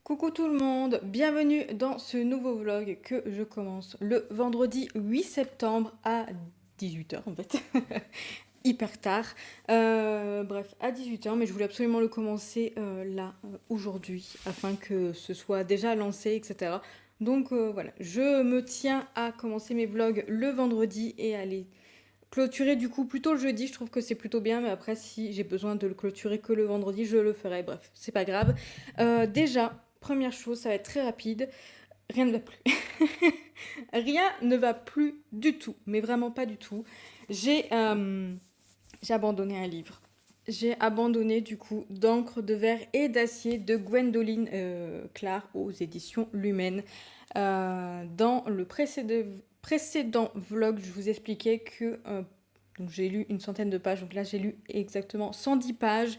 Coucou tout le monde, bienvenue dans ce nouveau vlog que je commence le vendredi 8 septembre à 18 h en fait, hyper tard. Bref, à 18 h, mais je voulais absolument le commencer là, aujourd'hui, afin que ce soit déjà lancé, etc. Donc voilà, je me tiens à commencer mes vlogs le vendredi et à les clôturer du coup plutôt le jeudi. Je trouve que c'est plutôt bien, mais après si j'ai besoin de le clôturer que le vendredi, je le ferai. Bref, c'est pas grave. Déjà, première chose, ça va être très rapide. Rien ne va plus. Rien ne va plus du tout, mais vraiment pas du tout. J'ai abandonné un livre. J'ai abandonné du coup d'encre de verre et d'acier de Gwendoline Clark aux éditions Lumen. Dans le précédent vlog, je vous expliquais que donc j'ai lu une centaine de pages, donc là j'ai lu exactement 110 pages,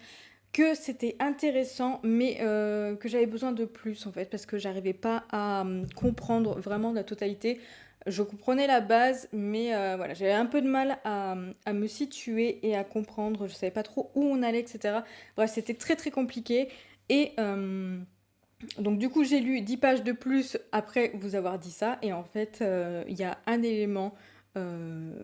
que c'était intéressant, mais que j'avais besoin de plus en fait, parce que j'arrivais pas à comprendre vraiment la totalité. Je comprenais la base, mais voilà, j'avais un peu de mal à me situer et à comprendre. Je savais pas trop où on allait, etc. Bref, c'était très très compliqué. Et donc du coup, j'ai lu 10 pages de plus après vous avoir dit ça. Et en fait, il y a un élément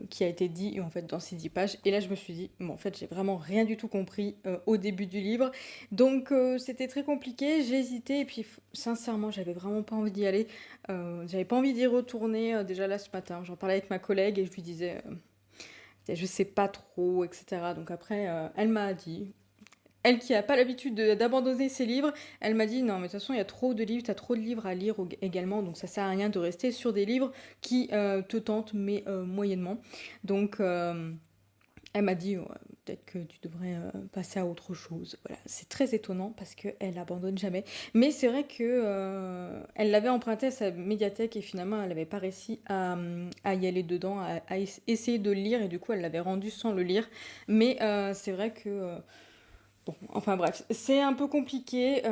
qui a été dit en fait dans ces 10 pages. Et là, je me suis dit, bon, en fait, j'ai vraiment rien du tout compris au début du livre. Donc c'était très compliqué, j'ai hésité. Et puis sincèrement, j'avais vraiment pas envie d'y aller. J'avais pas envie d'y retourner déjà là ce matin. J'en parlais avec ma collègue et je lui disais, je sais pas trop, etc. Donc après, elle m'a dit, elle qui a pas l'habitude d'abandonner ses livres, elle m'a dit non mais de toute façon il y a trop de livres, t'as trop de livres à lire également, donc ça sert à rien de rester sur des livres qui te tentent mais moyennement. Donc elle m'a dit ouais, peut-être que tu devrais passer à autre chose. Voilà, c'est très étonnant parce qu'elle abandonne jamais. Mais c'est vrai que elle l'avait emprunté à sa médiathèque et finalement elle n'avait pas réussi à y aller dedans, à essayer de le lire et du coup elle l'avait rendu sans le lire. Mais c'est vrai que bon, enfin bref, c'est un peu compliqué.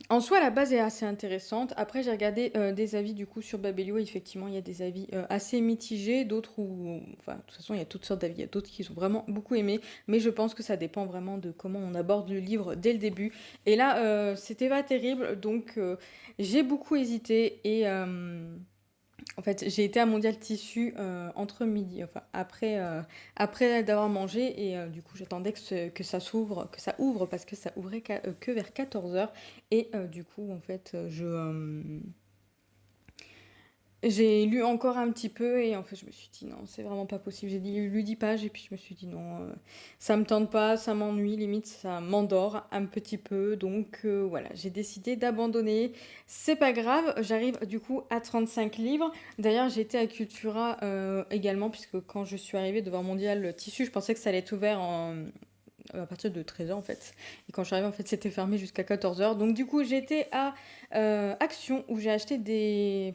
En soi, la base est assez intéressante. Après, j'ai regardé des avis du coup sur Babelio. Effectivement, il y a des avis assez mitigés, d'autres où, enfin, de toute façon, il y a toutes sortes d'avis. Il y a d'autres qui ont vraiment beaucoup aimé, mais je pense que ça dépend vraiment de comment on aborde le livre dès le début. Et là, c'était pas terrible, donc j'ai beaucoup hésité et en fait, j'ai été à Mondial Tissu entre midi, enfin après d'avoir mangé et du coup j'attendais que ça s'ouvre, que ça ouvre parce que ça ouvrait que vers 14 h et du coup en fait j'ai lu encore un petit peu et en fait je me suis dit non, c'est vraiment pas possible. J'ai lu 10 pages et puis je me suis dit non, ça me tente pas, ça m'ennuie, limite ça m'endort un petit peu. Donc voilà, j'ai décidé d'abandonner. C'est pas grave, j'arrive du coup à 35 livres. D'ailleurs j'étais à Cultura également puisque quand je suis arrivée devant Mondial Tissu, je pensais que ça allait être ouvert à partir de 13 h en fait. Et quand je suis arrivée en fait c'était fermé jusqu'à 14 h. Donc du coup j'étais à Action où j'ai acheté des...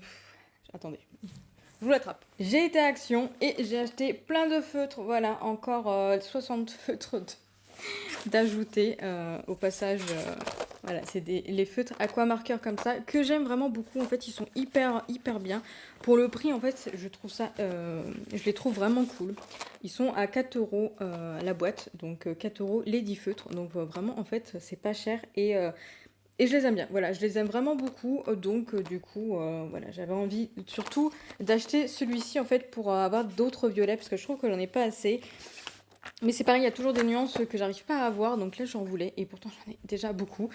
Attendez, je vous l'attrape. J'ai été à Action et j'ai acheté plein de feutres. Voilà, encore 60 feutres d'ajouter au passage. Voilà, c'est les feutres aquamarqueurs comme ça que j'aime vraiment beaucoup. En fait, ils sont hyper bien. Pour le prix, en fait, je trouve ça, je les trouve vraiment cool. Ils sont à 4 euros la boîte, donc 4 euros les 10 feutres. Donc vraiment, en fait, c'est pas cher et je les aime bien, voilà, je les aime vraiment beaucoup, donc du coup, voilà, j'avais envie surtout d'acheter celui-ci en fait pour avoir d'autres violets, parce que je trouve que j'en ai pas assez. Mais c'est pareil, il y a toujours des nuances que j'arrive pas à avoir, donc là j'en voulais, et pourtant j'en ai déjà beaucoup.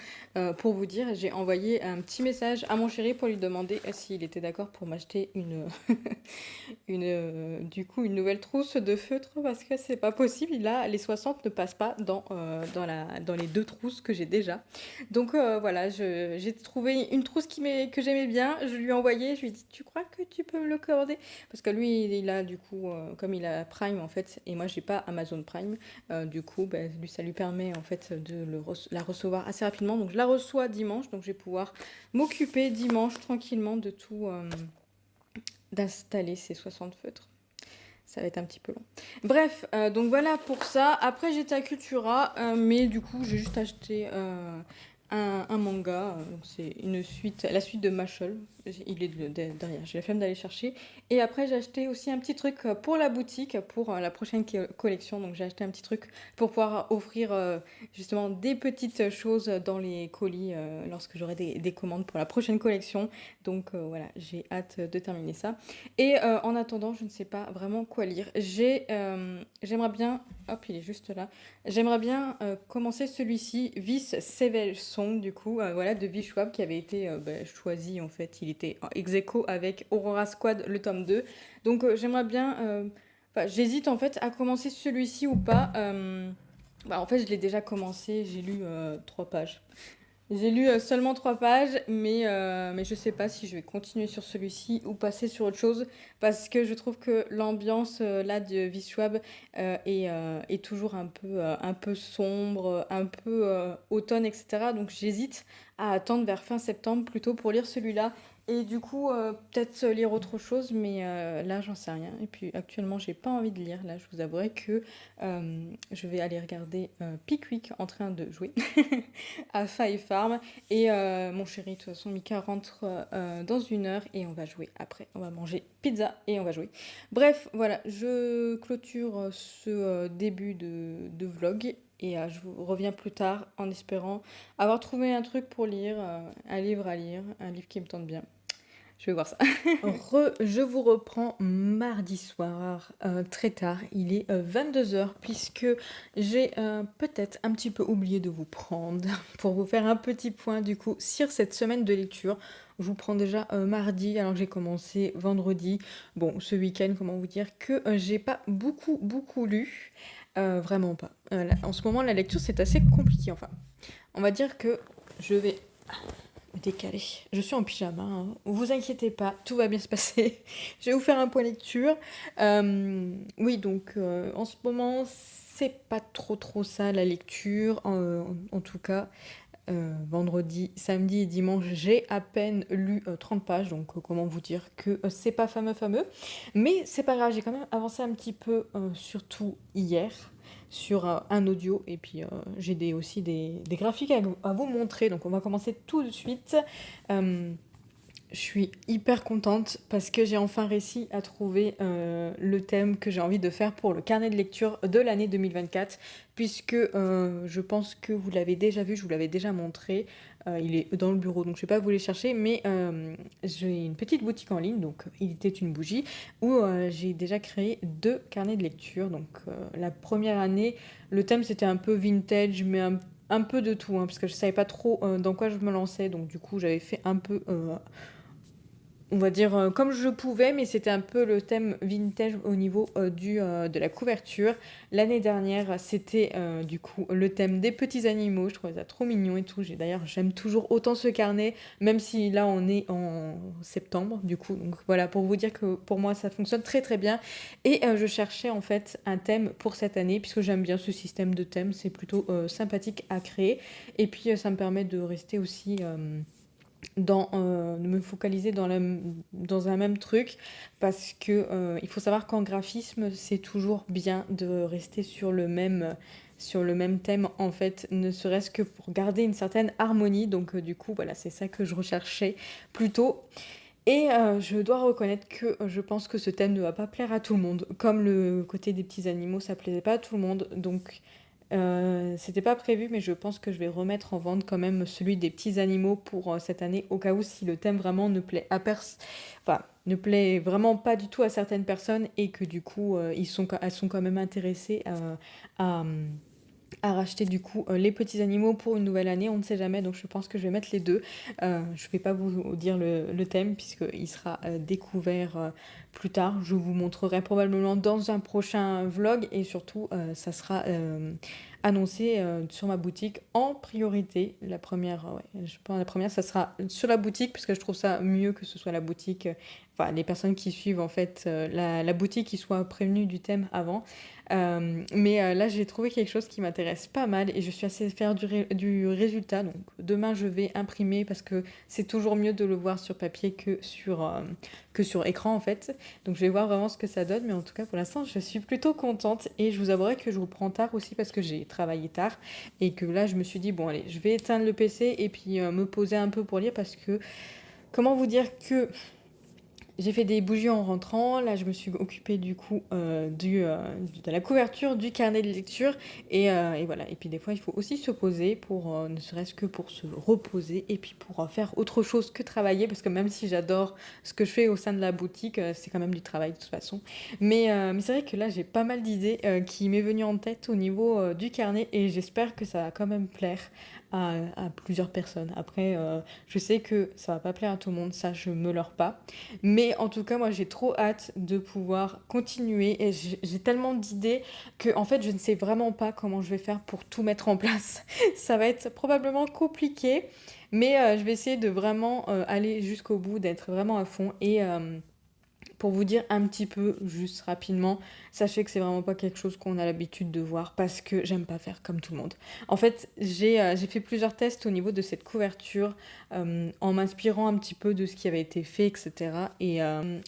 Pour vous dire, j'ai envoyé un petit message à mon chéri pour lui demander s'il était d'accord pour m'acheter du coup, une nouvelle trousse de feutre, parce que c'est pas possible, là les 60 ne passent pas dans les deux trousses que j'ai déjà. Donc voilà, j'ai trouvé une trousse que j'aimais bien, je lui ai envoyé, je lui ai dit tu crois que tu peux me le commander? Parce que lui il a du coup, comme il a Prime en fait, et moi j'ai pas Amazon Prime, du coup lui ça lui permet en fait de la recevoir assez rapidement. Donc je la reçois dimanche, donc je vais pouvoir m'occuper dimanche tranquillement de tout, d'installer ces 60 feutres. Ça va être un petit peu long. Bref, donc voilà pour ça. Après j'étais à Cultura, mais du coup j'ai juste acheté un manga, c'est une suite, la suite de Mashle. Il est derrière, j'ai la flemme d'aller chercher. Et après, j'ai acheté aussi un petit truc pour la boutique, pour la prochaine collection. Donc, j'ai acheté un petit truc pour pouvoir offrir justement des petites choses dans les colis lorsque j'aurai des commandes pour la prochaine collection. Donc, voilà, j'ai hâte de terminer ça. Et en attendant, je ne sais pas vraiment quoi lire. J'aimerais bien, hop, il est juste là. J'aimerais bien commencer celui-ci, Vice Sevel Song, du coup, voilà, de V. Schwab, qui avait été choisi, en fait. Il était ex aequo avec Aurora Squad, le tome 2. Donc, j'aimerais bien... j'hésite, en fait, à commencer celui-ci ou pas. En fait, je l'ai déjà commencé, j'ai lu 3 pages. J'ai lu seulement 3 pages, mais je sais pas si je vais continuer sur celui-ci ou passer sur autre chose, parce que je trouve que l'ambiance là de Viswab est toujours un peu sombre, un peu automne, etc. Donc j'hésite à attendre vers fin septembre plutôt pour lire celui-là. Et du coup, peut-être lire autre chose, mais là, j'en sais rien. Et puis actuellement, j'ai pas envie de lire. Là, je vous avouerai que je vais aller regarder Pickwick en train de jouer. À Five Farm. Et mon chéri, de toute façon, Mika rentre dans 1 heure et on va jouer après. On va manger pizza et on va jouer. Bref, voilà, je clôture ce début de vlog et je vous reviens plus tard en espérant avoir trouvé un truc pour lire, un livre à lire, un livre qui me tente bien. Je vais voir ça. Je vous reprends mardi soir, très tard. Il est 22 h puisque j'ai peut-être un petit peu oublié de vous prendre pour vous faire un petit point du coup sur cette semaine de lecture. Je vous prends déjà mardi alors que j'ai commencé vendredi. Bon, ce week-end, comment vous dire que j'ai pas beaucoup lu. Vraiment pas. En ce moment, la lecture, c'est assez compliqué. Enfin, on va dire que je vais me décaler. Je suis en pyjama, hein. Vous inquiétez pas, tout va bien se passer. Je vais vous faire un point lecture. Oui, donc en ce moment, c'est pas trop ça la lecture. En tout cas, vendredi, samedi et dimanche, j'ai à peine lu 30 pages. Donc, comment vous dire que c'est pas fameux. Mais c'est pas grave, j'ai quand même avancé un petit peu, surtout hier sur un audio et puis j'ai aussi des graphiques à vous montrer, donc on va commencer tout de suite. Je suis hyper contente parce que j'ai enfin réussi à trouver le thème que j'ai envie de faire pour le carnet de lecture de l'année 2024, puisque je pense que vous l'avez déjà vu, je vous l'avais déjà montré. Il est dans le bureau, donc je ne vais pas vous les chercher, mais j'ai une petite boutique en ligne, donc il était une bougie, où j'ai déjà créé 2 carnets de lecture. Donc la première année, le thème c'était un peu vintage, mais un peu de tout, hein, parce que je ne savais pas trop dans quoi je me lançais, donc du coup j'avais fait un peu on va dire comme je pouvais, mais c'était un peu le thème vintage au niveau de la couverture. L'année dernière, c'était du coup le thème des petits animaux. Je trouvais ça trop mignon et tout. D'ailleurs, j'aime toujours autant ce carnet, même si là on est en septembre, du coup. Donc voilà, pour vous dire que pour moi ça fonctionne très bien. Et je cherchais en fait un thème pour cette année, puisque j'aime bien ce système de thème. C'est plutôt sympathique à créer. Et puis ça me permet de rester aussi de me focaliser dans un même truc, parce que il faut savoir qu'en graphisme c'est toujours bien de rester sur le même thème, en fait, ne serait-ce que pour garder une certaine harmonie. Donc du coup voilà, c'est ça que je recherchais plutôt. Et je dois reconnaître que je pense que ce thème ne va pas plaire à tout le monde, comme le côté des petits animaux ça plaisait pas à tout le monde. Donc c'était pas prévu, mais je pense que je vais remettre en vente quand même celui des petits animaux pour cette année, au cas où si le thème vraiment ne plaît ne plaît vraiment pas du tout à certaines personnes, et que du coup elles sont quand même intéressées à, à racheter du coup les petits animaux pour une nouvelle année, on ne sait jamais, donc je pense que je vais mettre les deux. Je vais pas vous dire le thème puisqu'il sera découvert plus tard. Je vous montrerai probablement dans un prochain vlog, et surtout ça sera annoncé sur ma boutique en priorité. La première, ouais, je pense la première ça sera sur la boutique, parce que je trouve ça mieux que ce soit la boutique. les personnes qui suivent en fait la boutique qui soient prévenues du thème avant. Mais là, j'ai trouvé quelque chose qui m'intéresse pas mal et je suis assez fière du résultat. Donc demain, je vais imprimer parce que c'est toujours mieux de le voir sur papier que sur écran en fait. Donc je vais voir vraiment ce que ça donne. Mais en tout cas, pour l'instant, je suis plutôt contente et je vous avouerai que je reprends tard aussi parce que j'ai travaillé tard et que là, je me suis dit, bon, allez, je vais éteindre le PC et puis me poser un peu pour lire parce que, comment vous dire que j'ai fait des bougies en rentrant. Là, je me suis occupée du coup de la couverture du carnet de lecture. Et voilà. Et puis des fois, il faut aussi se poser pour, ne serait-ce que pour se reposer et puis pour faire autre chose que travailler. Parce que même si j'adore ce que je fais au sein de la boutique, c'est quand même du travail de toute façon. Mais c'est vrai que là, j'ai pas mal d'idées qui m'est venues en tête au niveau du carnet et j'espère que ça va quand même plaire à plusieurs personnes. Après, je sais que ça va pas plaire à tout le monde, ça je me leurre pas. Mais en tout cas, moi, j'ai trop hâte de pouvoir continuer et j'ai tellement d'idées que, en fait, je ne sais vraiment pas comment je vais faire pour tout mettre en place. Ça va être probablement compliqué, mais je vais essayer de vraiment aller jusqu'au bout, d'être vraiment à fond et pour vous dire un petit peu, juste rapidement, sachez que c'est vraiment pas quelque chose qu'on a l'habitude de voir parce que j'aime pas faire comme tout le monde. En fait, j'ai fait plusieurs tests au niveau de cette couverture en m'inspirant un petit peu de ce qui avait été fait, etc. Et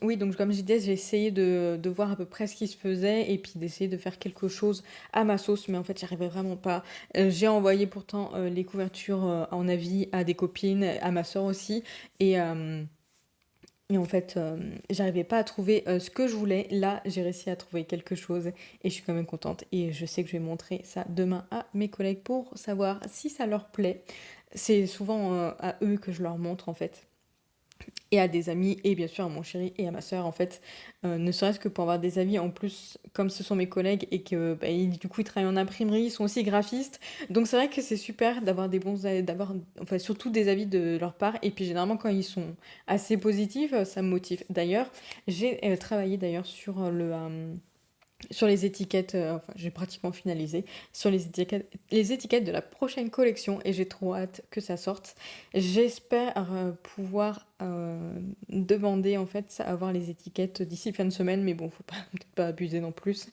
oui, donc comme je disais, j'ai essayé de voir à peu près ce qui se faisait et puis d'essayer de faire quelque chose à ma sauce, mais en fait, j'arrivais vraiment pas. J'ai envoyé pourtant les couvertures en avis à des copines, à ma soeur aussi, et en fait, j'arrivais pas à trouver ce que je voulais. Là, j'ai réussi à trouver quelque chose et je suis quand même contente. Et je sais que je vais montrer ça demain à mes collègues pour savoir si ça leur plaît. C'est souvent à eux que je leur montre en fait et à des amis et bien sûr à mon chéri et à ma sœur en fait, ne serait-ce que pour avoir des avis en plus comme ce sont mes collègues et que bah, du coup ils travaillent en imprimerie, ils sont aussi graphistes, donc c'est vrai que c'est super d'avoir des bons d'avoir enfin surtout des avis de leur part et puis généralement quand ils sont assez positifs, ça me motive. D'ailleurs, j'ai travaillé d'ailleurs sur les étiquettes, enfin j'ai pratiquement finalisé, sur les étiquettes de la prochaine collection et j'ai trop hâte que ça sorte. J'espère pouvoir demander en fait à avoir les étiquettes d'ici fin de semaine, mais bon, faut pas, peut-être pas abuser non plus.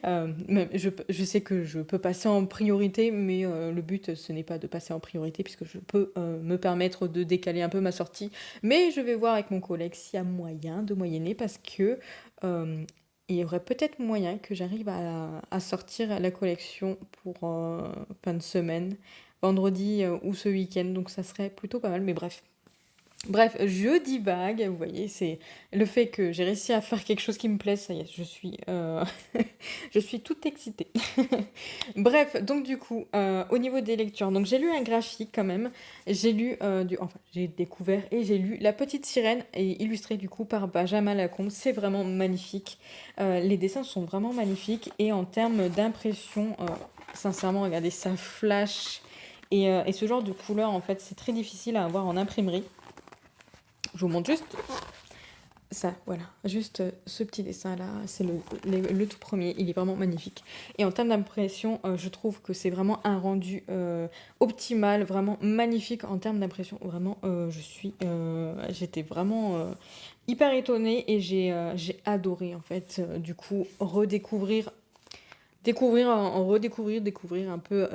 Même, je sais que je peux passer en priorité, mais le but ce n'est pas de passer en priorité puisque je peux me permettre de décaler un peu ma sortie. Mais je vais voir avec mon collègue s'il y a moyen de moyenner parce que euh, il y aurait peut-être moyen que j'arrive à sortir la collection pour fin de semaine, vendredi ou ce week-end, donc ça serait plutôt pas mal, mais bref. Bref, je divague, vous voyez, c'est le fait que j'ai réussi à faire quelque chose qui me plaît, ça y est, je suis toute excitée. Bref, donc du coup, au niveau des lectures, donc j'ai lu un graphique quand même, enfin j'ai découvert et j'ai lu La Petite Sirène, et illustré du coup par Benjamin Lacombe, c'est vraiment magnifique. Les dessins sont vraiment magnifiques et en termes d'impression, sincèrement, regardez, ça flash. Et ce genre de couleur, en fait, c'est très difficile à avoir en imprimerie. Je vous montre juste ça, voilà, juste ce petit dessin-là, c'est le tout premier, il est vraiment magnifique. Et en termes d'impression, je trouve que c'est vraiment un rendu optimal, vraiment magnifique en termes d'impression. Vraiment, j'étais vraiment hyper étonnée et j'ai adoré en fait, du coup, découvrir un peu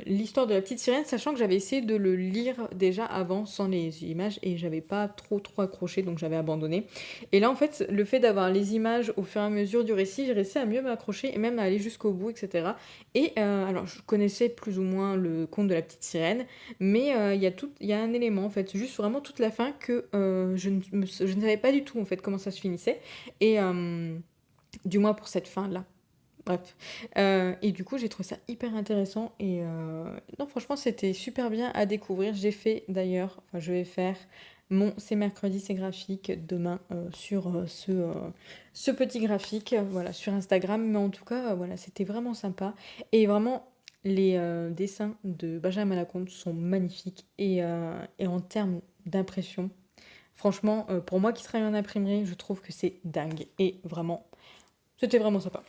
l'histoire de la petite sirène, sachant que j'avais essayé de le lire déjà avant sans les images et j'avais pas trop accroché, donc j'avais abandonné. Et là, en fait, le fait d'avoir les images au fur et à mesure du récit, j'ai réussi à mieux m'accrocher et même à aller jusqu'au bout, etc. Et alors, je connaissais plus ou moins le conte de la petite sirène, mais il y a un élément, en fait, juste vraiment toute la fin que je ne savais pas du tout, en fait, comment ça se finissait. Et du moins pour cette fin-là. Bref. Et du coup, j'ai trouvé ça hyper intéressant. Et non, franchement, c'était super bien à découvrir. J'ai fait d'ailleurs, enfin, je vais faire mon C'est mercredi, c'est graphique demain sur ce petit graphique, voilà, sur Instagram. Mais en tout cas, voilà, c'était vraiment sympa. Et vraiment, les dessins de Benjamin Lacombe sont magnifiques. Et en termes d'impression, franchement, pour moi qui travaille en imprimerie, je trouve que c'est dingue. Et vraiment, c'était vraiment sympa.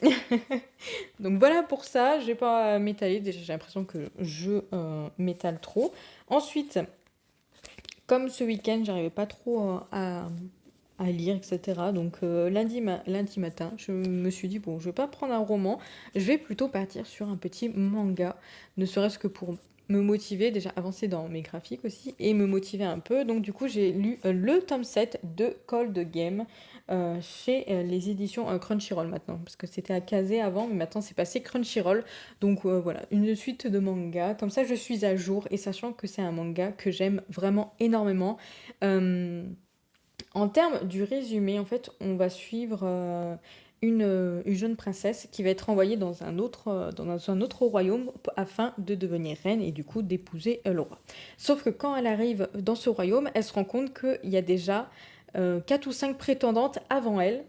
Donc voilà pour ça, je vais pas m'étaler, déjà j'ai l'impression que je m'étale trop. Ensuite, comme ce week-end, j'arrivais pas trop à lire, etc. Donc lundi matin, je me suis dit, bon, je vais pas prendre un roman, je vais plutôt partir sur un petit manga, ne serait-ce que pour me motiver, déjà avancer dans mes graphiques aussi, et me motiver un peu. Donc du coup, j'ai lu le tome 7 de Cold Game chez les éditions Crunchyroll maintenant, parce que c'était à Kazé avant, mais maintenant c'est passé Crunchyroll. Donc voilà, une suite de mangas, comme ça je suis à jour, et sachant que c'est un manga que j'aime vraiment énormément. Euh, En termes du résumé, en fait, on va suivre une jeune princesse qui va être envoyée dans un autre royaume afin de devenir reine et du coup d'épouser le roi. Sauf que quand elle arrive dans ce royaume, elle se rend compte qu'il y a déjà 4 ou 5 prétendantes avant elle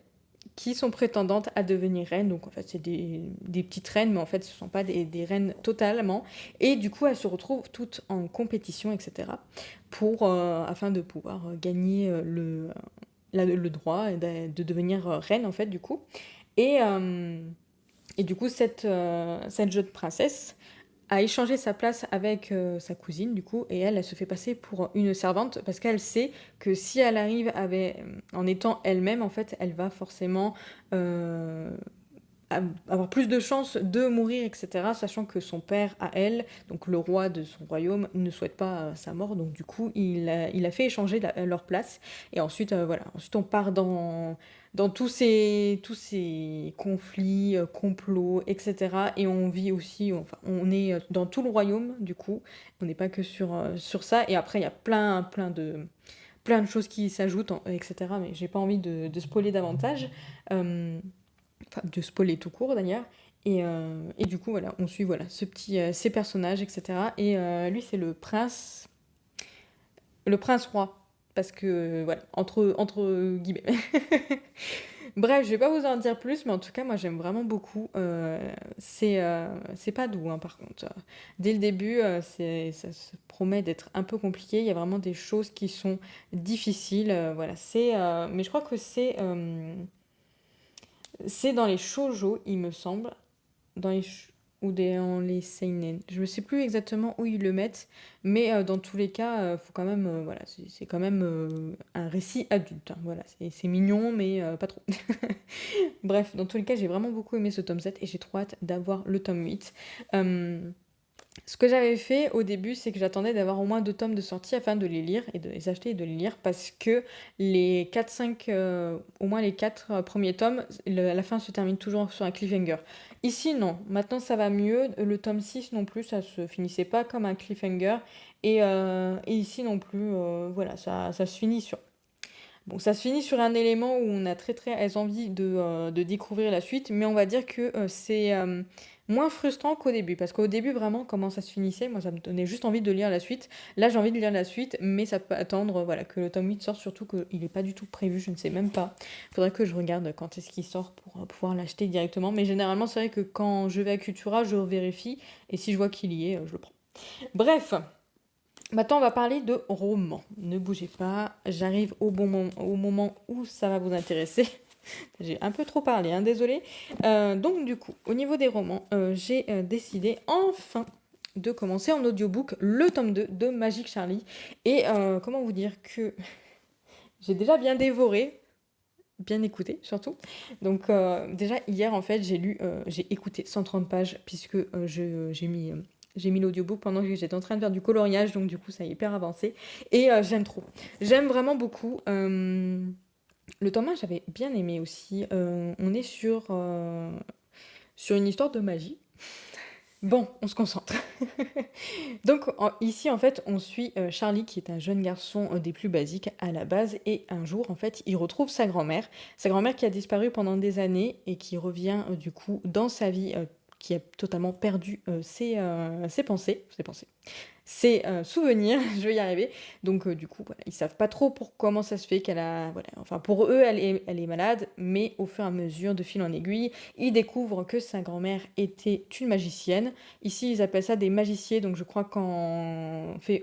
qui sont prétendantes à devenir reines. Donc en fait, c'est des petites reines, mais en fait, ce ne sont pas des reines totalement. Et du coup, elles se retrouvent toutes en compétition, etc. Afin de pouvoir gagner le droit de devenir reine, en fait, du coup. Et, euh, et du coup, cette jeune princesse a échangé sa place avec sa cousine, du coup, et elle se fait passer pour une servante parce qu'elle sait que si elle arrive en étant elle-même, en fait, elle va forcément euh, avoir plus de chances de mourir, etc., sachant que son père, à elle, donc le roi de son royaume, ne souhaite pas sa mort, donc du coup, il a fait échanger leur place, et ensuite, voilà, ensuite on part dans tous ces conflits, complots, etc., et on vit aussi, enfin, on est dans tout le royaume, du coup, on n'est pas que sur ça, et après, il y a plein de choses qui s'ajoutent, etc., mais j'ai pas envie de spoiler davantage. Euh, enfin de spoiler tout court d'ailleurs. Et du coup, voilà, on suit voilà, ces personnages, etc. Et lui, c'est le prince roi. Parce que, voilà, entre guillemets. Bref, je vais pas vous en dire plus, mais en tout cas, moi, j'aime vraiment beaucoup. C'est pas doux, hein, par contre. Dès le début, ça se promet d'être un peu compliqué. Il y a vraiment des choses qui sont difficiles. Voilà, mais je crois que c'est dans les shoujo, il me semble, dans ou dans les seinen. Je ne sais plus exactement où ils le mettent, mais dans tous les cas, faut quand même, voilà, c'est quand même un récit adulte, hein, voilà, c'est mignon, mais pas trop. Bref, dans tous les cas, j'ai vraiment beaucoup aimé ce tome 7 et j'ai trop hâte d'avoir le tome 8. Euh, Ce que j'avais fait au début, c'est que j'attendais d'avoir au moins 2 tomes de sortie afin de les lire et de les acheter et de les lire parce que les 4-5, au moins les 4 premiers tomes, à la fin se termine toujours sur un cliffhanger. Ici, non. Maintenant, ça va mieux. Le tome 6 non plus, ça se finissait pas comme un cliffhanger. Et ici non plus, voilà, ça se finit sur bon, ça se finit sur un élément où on a très très envie de découvrir la suite, mais on va dire que c'est moins frustrant qu'au début, parce qu'au début vraiment comment ça se finissait, moi ça me donnait juste envie de lire la suite. Là j'ai envie de lire la suite, mais ça peut attendre voilà, que le tome 8 sorte, surtout qu'il n'est pas du tout prévu, je ne sais même pas. Il faudrait que je regarde quand est-ce qu'il sort pour pouvoir l'acheter directement, mais généralement c'est vrai que quand je vais à Cultura, je vérifie, et si je vois qu'il y est, je le prends. Bref, maintenant, on va parler de romans. Ne bougez pas, j'arrive au moment où ça va vous intéresser. J'ai un peu trop parlé, hein, désolé. Donc, du coup, au niveau des romans, j'ai décidé enfin de commencer en audiobook le tome 2 de Magic Charlie. Et comment vous dire que j'ai déjà bien dévoré, bien écouté surtout. Donc, déjà, hier, en fait, j'ai écouté 130 pages puisque j'ai mis l'audiobook pendant que j'étais en train de faire du coloriage, donc du coup ça est hyper avancé. Et j'aime trop. J'aime vraiment beaucoup. Le tome 1, j'avais bien aimé aussi. On est sur une histoire de magie. Bon, on se concentre. Donc ici, en fait, on suit Charlie, qui est un jeune garçon des plus basiques à la base, et un jour, en fait, il retrouve sa grand-mère qui a disparu pendant des années et qui revient du coup dans sa vie, qui a totalement perdu ses souvenirs, je vais y arriver. Donc du coup, voilà, ils savent pas trop comment ça se fait qu'elle a, voilà, enfin pour eux, elle est malade, mais au fur et à mesure, de fil en aiguille, ils découvrent que sa grand-mère était une magicienne. Ici, ils appellent ça des magiciers, donc je crois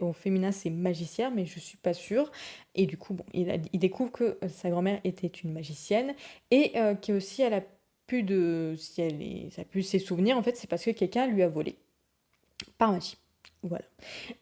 au féminin, c'est magicière, mais je suis pas sûre. Et du coup, bon, il découvre que sa grand-mère était une magicienne et qu'aussi elle a si elle a pu ses souvenirs, en fait, c'est parce que quelqu'un lui a volé par magie. Voilà.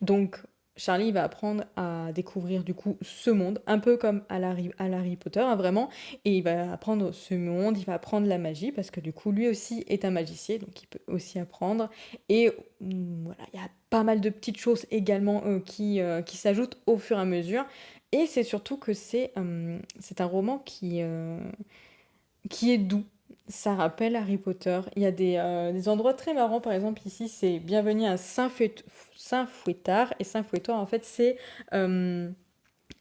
Donc, Charlie il va apprendre à découvrir du coup ce monde, un peu comme à l'Harry Potter, hein, vraiment. Et il va apprendre ce monde, il va apprendre la magie, parce que du coup lui aussi est un magicien, donc il peut aussi apprendre. Et voilà, il y a pas mal de petites choses également qui s'ajoutent au fur et à mesure. Et c'est surtout que c'est un roman qui est doux. Ça rappelle Harry Potter. Il y a des endroits très marrants, par exemple ici, c'est Bienvenue à Saint-Fouettard. Et Saint-Fouettard, en fait, c'est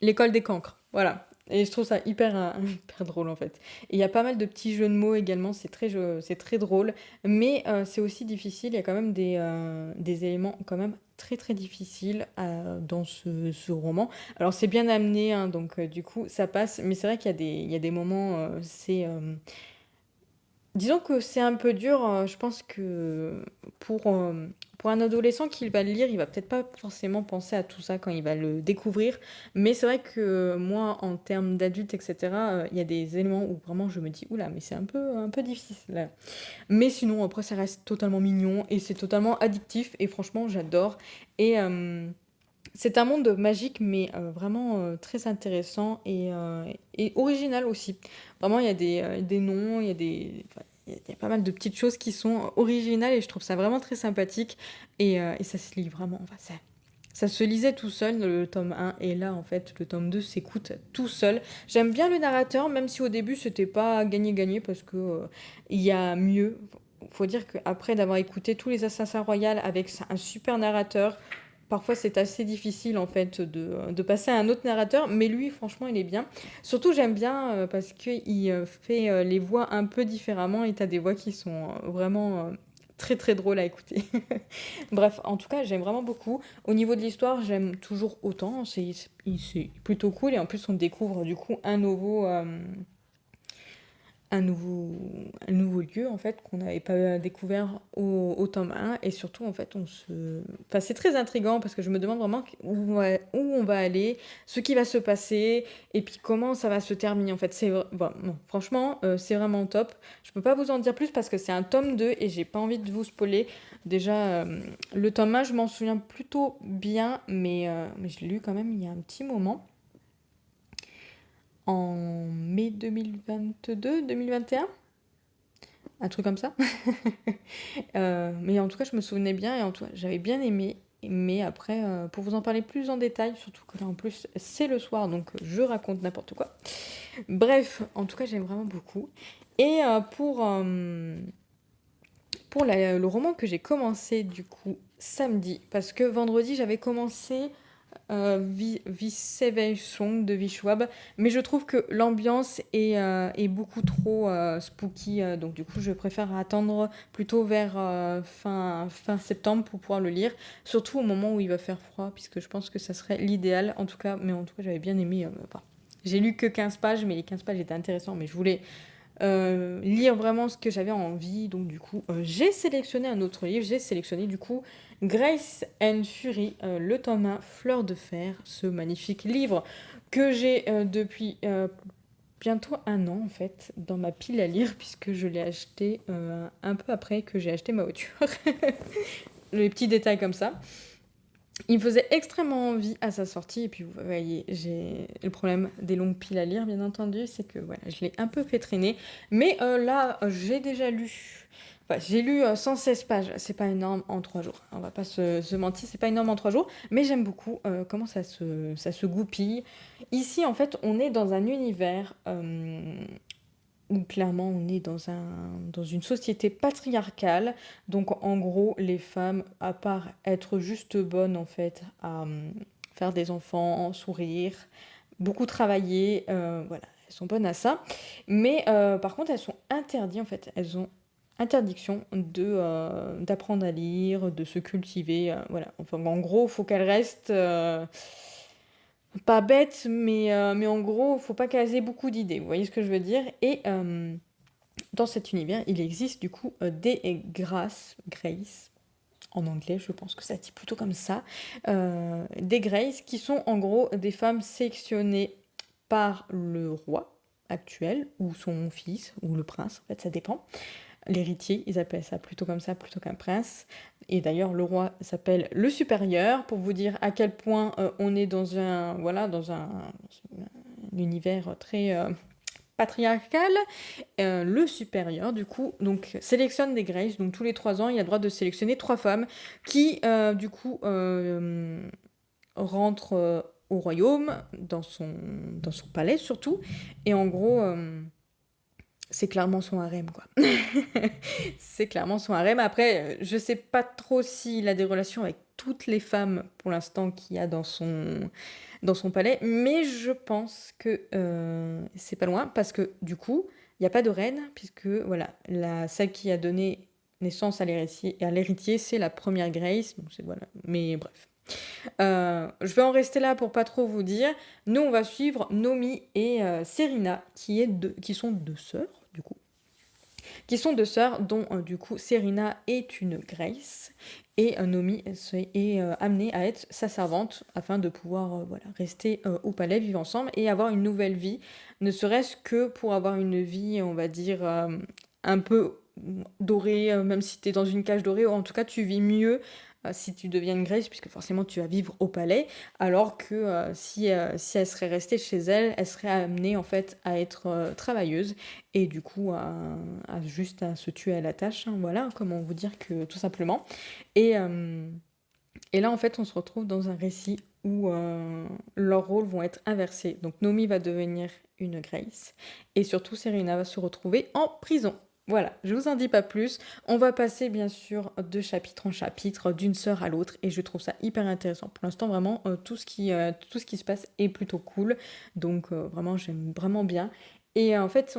l'école des cancres. Voilà. Et je trouve ça hyper drôle en fait. Et il y a pas mal de petits jeux de mots également, c'est très drôle. Mais c'est aussi difficile, il y a quand même des éléments quand même très difficiles dans ce roman. Alors c'est bien amené, hein, donc du coup ça passe. Mais c'est vrai qu'il y a des moments, disons que c'est un peu dur, je pense que pour un adolescent qui va le lire, il va peut-être pas forcément penser à tout ça quand il va le découvrir. Mais c'est vrai que moi, en termes d'adulte, etc., il y a des éléments où vraiment je me dis, oula, mais c'est un peu difficile là. Mais sinon, après, ça reste totalement mignon et c'est totalement addictif et franchement, j'adore. Et c'est un monde magique, mais vraiment très intéressant et original aussi. Vraiment, il y a des noms, il y a enfin, il y a pas mal de petites choses qui sont originales et je trouve ça vraiment très sympathique. Et ça se lit vraiment. Enfin, ça se lisait tout seul, le tome 1, et là, en fait, le tome 2 s'écoute tout seul. J'aime bien le narrateur, même si au début, c'était pas gagné-gagné, parce que il y a mieux. Faut dire qu'après d'avoir écouté tous les Assassins Royales avec un super narrateur, parfois c'est assez difficile en fait de passer à un autre narrateur, mais lui franchement il est bien. Surtout j'aime bien parce qu'il fait les voix un peu différemment et t'as des voix qui sont vraiment très drôles à écouter. Bref, en tout cas j'aime vraiment beaucoup. Au niveau de l'histoire j'aime toujours autant, c'est plutôt cool et en plus on découvre du coup un nouveau lieu en fait qu'on n'avait pas découvert au tome 1 et surtout en fait enfin c'est très intriguant parce que je me demande vraiment où on va aller, ce qui va se passer et puis comment ça va se terminer en fait bon, non, franchement c'est vraiment top. Je peux pas vous en dire plus parce que c'est un tome 2 et j'ai pas envie de vous spoiler. Déjà le tome 1 je m'en souviens plutôt bien mais je l'ai lu quand même il y a un petit moment en mai 2022-2021, un truc comme ça. Mais en tout cas, je me souvenais bien et en tout cas, j'avais bien aimé. Mais après, pour vous en parler plus en détail, surtout que là en plus c'est le soir, donc je raconte n'importe quoi. Bref, en tout cas, j'aime vraiment beaucoup. Et pour le roman que j'ai commencé du coup samedi, parce que vendredi j'avais commencé Song de Vishwab, mais je trouve que l'ambiance est beaucoup trop spooky, donc du coup je préfère attendre plutôt vers fin septembre pour pouvoir le lire, surtout au moment où il va faire froid, puisque je pense que ça serait l'idéal, en tout cas, mais en tout cas j'avais bien aimé, enfin, j'ai lu que 15 pages, mais les 15 pages étaient intéressantes, mais je voulais lire vraiment ce que j'avais envie. Donc du coup, j'ai sélectionné un autre livre. J'ai sélectionné du coup Grace and Fury, le tome 1, Fleur de fer, ce magnifique livre que j'ai depuis bientôt un an en fait dans ma pile à lire puisque je l'ai acheté un peu après que j'ai acheté ma voiture. Les petits détails comme ça. Il me faisait extrêmement envie à sa sortie, et puis vous voyez, j'ai le problème des longues piles à lire, bien entendu, c'est que voilà, je l'ai un peu fait traîner. Mais là, j'ai déjà lu, enfin, j'ai lu 116 pages, c'est pas énorme en 3 jours, on va pas se mentir, c'est pas énorme en 3 jours, mais j'aime beaucoup comment ça se goupille. Ici, en fait, on est dans un univers où clairement on est dans une société patriarcale. Donc en gros, les femmes, à part être juste bonnes en fait à faire des enfants, sourire, beaucoup travailler, voilà, elles sont bonnes à ça. Mais par contre, elles sont interdites en fait. Elles ont interdiction d'apprendre à lire, de se cultiver, voilà. Enfin, en gros, il faut qu'elles restent pas bêtes, mais en gros, faut pas qu'elles aient beaucoup d'idées. Vous voyez ce que je veux dire? Et dans cet univers, il existe du coup des Grace, en anglais, je pense que ça dit plutôt comme ça, des Grace qui sont en gros des femmes sélectionnées par le roi actuel, ou son fils, ou le prince, en fait, ça dépend, l'héritier, ils appellent ça plutôt comme ça, plutôt qu'un prince. Et d'ailleurs, le roi s'appelle le supérieur, pour vous dire à quel point on est dans un univers très patriarcal. Le supérieur, du coup, donc sélectionne des Greys. Donc tous les 3 ans, il a le droit de sélectionner 3 femmes qui, du coup, rentrent au royaume, dans son palais surtout. Et en gros, c'est clairement son harem, quoi. C'est clairement son harem. Après, je sais pas trop s'il a des relations avec toutes les femmes pour l'instant qu'il y a dans son palais, mais je pense que c'est pas loin parce que du coup, il n'y a pas de reine, puisque voilà, celle qui a donné naissance à l'héritier, c'est la première Grace. Donc voilà. Mais bref. Je vais en rester là pour pas trop vous dire. Nous, on va suivre Nomi et Serena, qui sont deux sœurs, du coup. Qui sont deux sœurs, dont du coup Serena est une Grace. Et Nomi est amenée à être sa servante afin de pouvoir voilà, rester au palais, vivre ensemble et avoir une nouvelle vie. Ne serait-ce que pour avoir une vie, on va dire, un peu dorée, même si tu es dans une cage dorée, ou en tout cas tu vis mieux si tu deviens une Grace, puisque forcément tu vas vivre au palais, alors que si elle serait restée chez elle, elle serait amenée en fait à être travailleuse et du coup juste à se tuer à la tâche, hein, voilà, comment vous dire que tout simplement. Et, euh, et là en fait on se retrouve dans un récit où leurs rôles vont être inversés. Donc Nomi va devenir une Grace et surtout Serena va se retrouver en prison. Voilà, je vous en dis pas plus. On va passer bien sûr de chapitre en chapitre, d'une sœur à l'autre, et je trouve ça hyper intéressant. Pour l'instant, vraiment, tout ce qui se passe est plutôt cool. Donc vraiment, j'aime vraiment bien. Et en fait,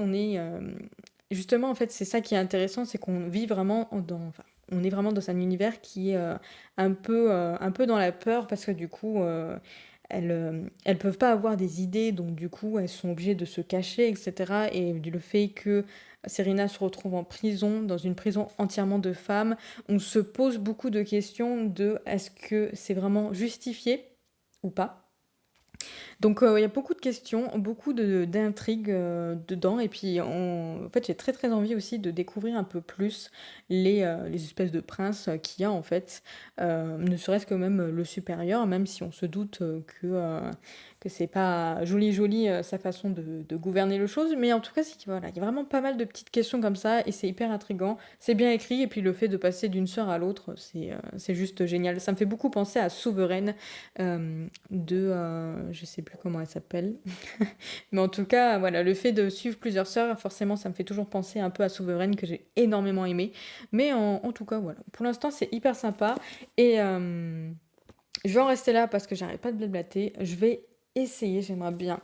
justement, en fait, c'est ça qui est intéressant, c'est qu'on vit vraiment enfin, on est vraiment dans un univers qui est un peu dans la peur parce que du coup, elles peuvent pas avoir des idées, donc du coup, elles sont obligées de se cacher, etc. Et le fait que Serena se retrouve en prison, dans une prison entièrement de femmes, on se pose beaucoup de questions de est-ce que c'est vraiment justifié ou pas. Donc il y a beaucoup de questions, beaucoup d'intrigues dedans. Et puis en fait, j'ai très très envie aussi de découvrir un peu plus les espèces de princes qu'il y a en fait. Ne serait-ce que même le supérieur, même si on se doute que c'est pas joli joli sa façon de gouverner les choses. Mais en tout cas, voilà, il y a vraiment pas mal de petites questions comme ça et c'est hyper intriguant. C'est bien écrit et puis le fait de passer d'une sœur à l'autre, c'est juste génial. Ça me fait beaucoup penser à Souveraine je sais plus comment elle s'appelle. Mais en tout cas, voilà, le fait de suivre plusieurs sœurs, forcément, ça me fait toujours penser un peu à Souveraine que j'ai énormément aimé. Mais en tout cas, voilà. Pour l'instant, c'est hyper sympa. Et je vais en rester là parce que j'arrête pas de blablater. Je vais essayer, j'aimerais bien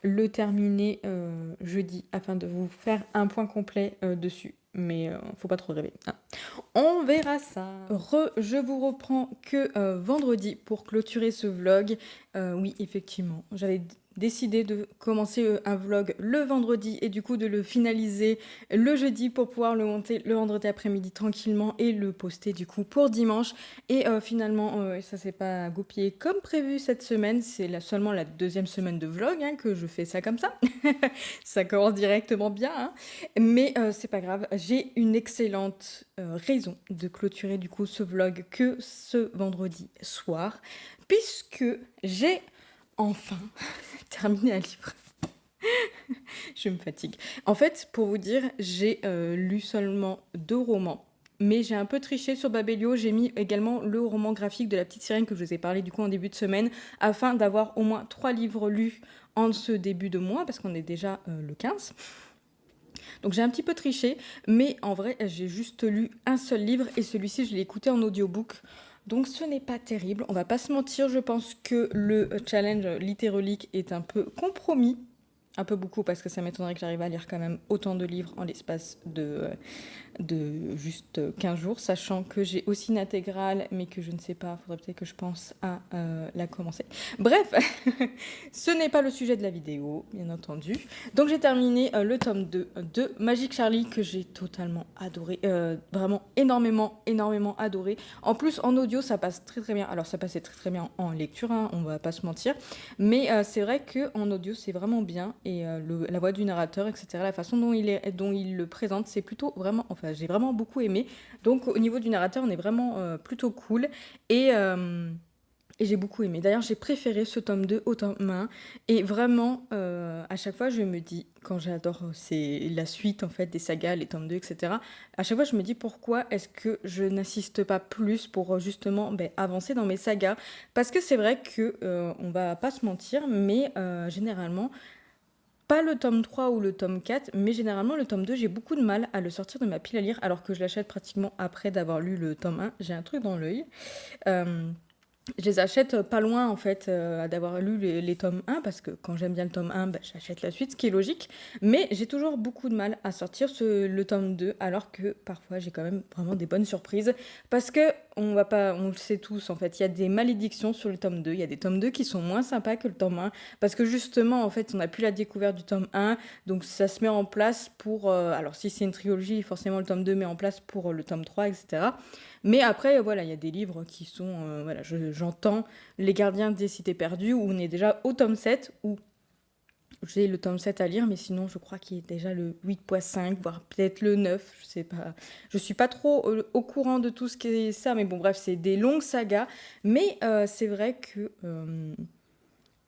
le terminer jeudi afin de vous faire un point complet dessus. Mais faut pas trop rêver, hein. On verra ça. Je vous reprends que vendredi pour clôturer ce vlog. Oui, effectivement, j'avais décidé de commencer un vlog le vendredi et du coup de le finaliser le jeudi pour pouvoir le monter le vendredi après-midi tranquillement et le poster du coup pour dimanche. Et finalement, ça s'est pas goupillé comme prévu cette semaine. C'est seulement la deuxième semaine de vlog hein, que je fais ça comme ça. Ça commence directement bien, hein. Mais c'est pas grave, j'ai une excellente raison de clôturer du coup ce vlog que ce vendredi soir, puisque j'ai enfin terminé un livre. Je me fatigue. En fait, pour vous dire, j'ai lu seulement 2 romans. Mais j'ai un peu triché sur Babelio, j'ai mis également le roman graphique de La Petite Sirène que je vous ai parlé du coup en début de semaine, afin d'avoir au moins 3 livres lus en ce début de mois, parce qu'on est déjà le 15. Donc j'ai un petit peu triché, mais en vrai, j'ai juste lu un seul livre et celui-ci, je l'ai écouté en audiobook. Donc ce n'est pas terrible, on va pas se mentir, je pense que le challenge littérolique est un peu compromis. Un peu beaucoup parce que ça m'étonnerait que j'arrive à lire quand même autant de livres en l'espace de juste 15 jours, sachant que j'ai aussi une intégrale, mais que je ne sais pas, faudrait peut-être que je pense à la commencer. Bref, ce n'est pas le sujet de la vidéo, bien entendu. Donc j'ai terminé le tome 2 de Magic Charlie, que j'ai totalement adoré, vraiment énormément adoré. En plus, en audio, ça passe très très bien. Alors ça passait très très bien en lecture, hein, on va pas se mentir, mais c'est vrai qu'en audio, c'est vraiment bien, et la voix du narrateur, etc., la façon dont il le présente, c'est plutôt vraiment, enfin j'ai vraiment beaucoup aimé. Donc au niveau du narrateur, on est vraiment plutôt cool, et... et j'ai beaucoup aimé. D'ailleurs, j'ai préféré ce tome 2 au tome 1. Et vraiment, à chaque fois, je me dis, quand j'adore c'est la suite en fait des sagas, les tomes 2, etc., à chaque fois, je me dis pourquoi est-ce que je n'assiste pas plus pour justement avancer dans mes sagas. Parce que c'est vrai que, on va pas se mentir, mais généralement, pas le tome 3 ou le tome 4, mais généralement le tome 2, j'ai beaucoup de mal à le sortir de ma pile à lire, alors que je l'achète pratiquement après d'avoir lu le tome 1. J'ai un truc dans l'œil. Euh, je les achète pas loin en fait d'avoir lu les tomes 1 parce que quand j'aime bien le tome 1, j'achète la suite, ce qui est logique. Mais j'ai toujours beaucoup de mal à sortir le tome 2 alors que parfois j'ai quand même vraiment des bonnes surprises parce que on le sait tous en fait, il y a des malédictions sur le tome 2, il y a des tomes 2 qui sont moins sympas que le tome 1 parce que justement en fait on n'a plus la découverte du tome 1 donc ça se met en place pour, alors si c'est une trilogie forcément le tome 2 met en place pour le tome 3 etc. Mais après, voilà, il y a des livres qui sont... voilà, j'entends Les Gardiens des Cités Perdues, où on est déjà au tome 7, où j'ai le tome 7 à lire, mais sinon, je crois qu'il est déjà le 8.5, voire peut-être le 9, je sais pas. Je suis pas trop au courant de tout ce qui est ça, mais bon, bref, c'est des longues sagas. Mais c'est vrai que...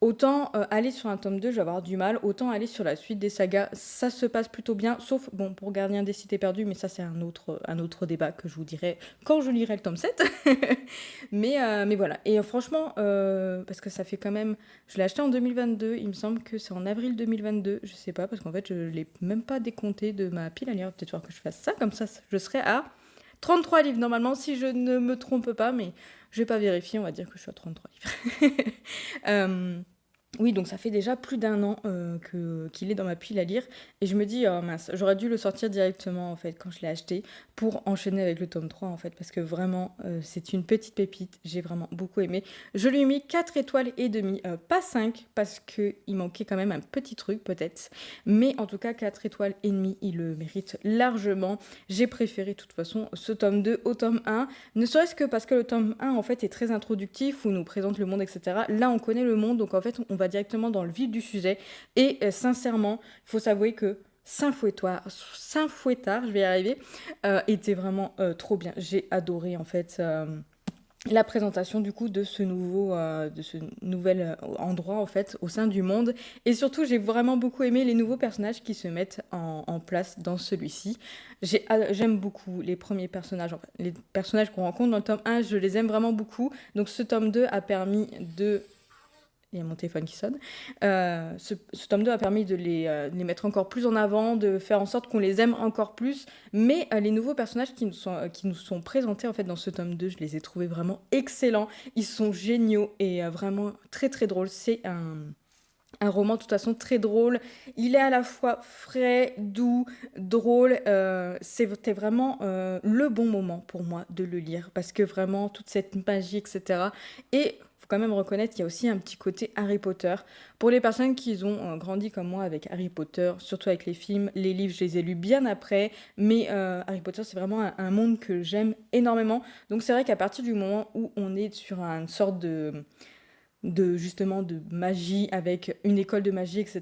autant aller sur un tome 2, je vais avoir du mal, autant aller sur la suite des sagas, ça se passe plutôt bien, sauf bon pour Gardien des Cités Perdues, mais ça c'est un autre débat que je vous dirai quand je lirai le tome 7. Mais voilà, et franchement, parce que ça fait quand même, je l'ai acheté en 2022, il me semble que c'est en avril 2022, je sais pas, parce qu'en fait je l'ai même pas décompté de ma pile à lire, peut-être falloir que je fasse ça, comme ça je serai à 33 livres normalement, si je ne me trompe pas, mais je vais pas vérifier, on va dire que je suis à 33 livres. Euh, oui, donc ça fait déjà plus d'un an qu'il est dans ma pile à lire. Et je me dis, oh mince, j'aurais dû le sortir directement en fait quand je l'ai acheté pour enchaîner avec le tome 3 en fait. Parce que vraiment, c'est une petite pépite. J'ai vraiment beaucoup aimé. Je lui ai mis 4 étoiles et demie, pas 5 parce qu'il manquait quand même un petit truc peut-être. Mais en tout cas, 4 étoiles et demie, il le mérite largement. J'ai préféré de toute façon ce tome 2 au tome 1. Ne serait-ce que parce que le tome 1 en fait est très introductif où on nous présente le monde, etc. Là, on connaît le monde, donc en fait, on va directement dans le vif du sujet. Et sincèrement, il faut s'avouer que Saint-Fouettard, je vais y arriver, était vraiment trop bien. J'ai adoré en fait la présentation du coup de ce nouvel endroit en fait au sein du monde, et surtout j'ai vraiment beaucoup aimé les nouveaux personnages qui se mettent en place dans celui-ci. J'aime beaucoup les premiers personnages, enfin, les personnages qu'on rencontre dans le tome 1, je les aime vraiment beaucoup, donc ce tome 2 a permis de... Il y a mon téléphone qui sonne. Ce tome 2 a permis de les mettre encore plus en avant, de faire en sorte qu'on les aime encore plus. Mais les nouveaux personnages qui nous sont présentés en fait, dans ce tome 2, je les ai trouvés vraiment excellents. Ils sont géniaux et vraiment très très drôles. C'est un roman de toute façon très drôle. Il est à la fois frais, doux, drôle. C'était vraiment le bon moment pour moi de le lire parce que vraiment toute cette magie, etc. Et faut quand même reconnaître qu'il y a aussi un petit côté Harry Potter. Pour les personnes qui ont grandi comme moi avec Harry Potter, surtout avec les films, les livres, je les ai lus bien après. Mais Harry Potter, c'est vraiment un monde que j'aime énormément. Donc c'est vrai qu'à partir du moment où on est sur une sorte de justement de magie avec une école de magie, etc.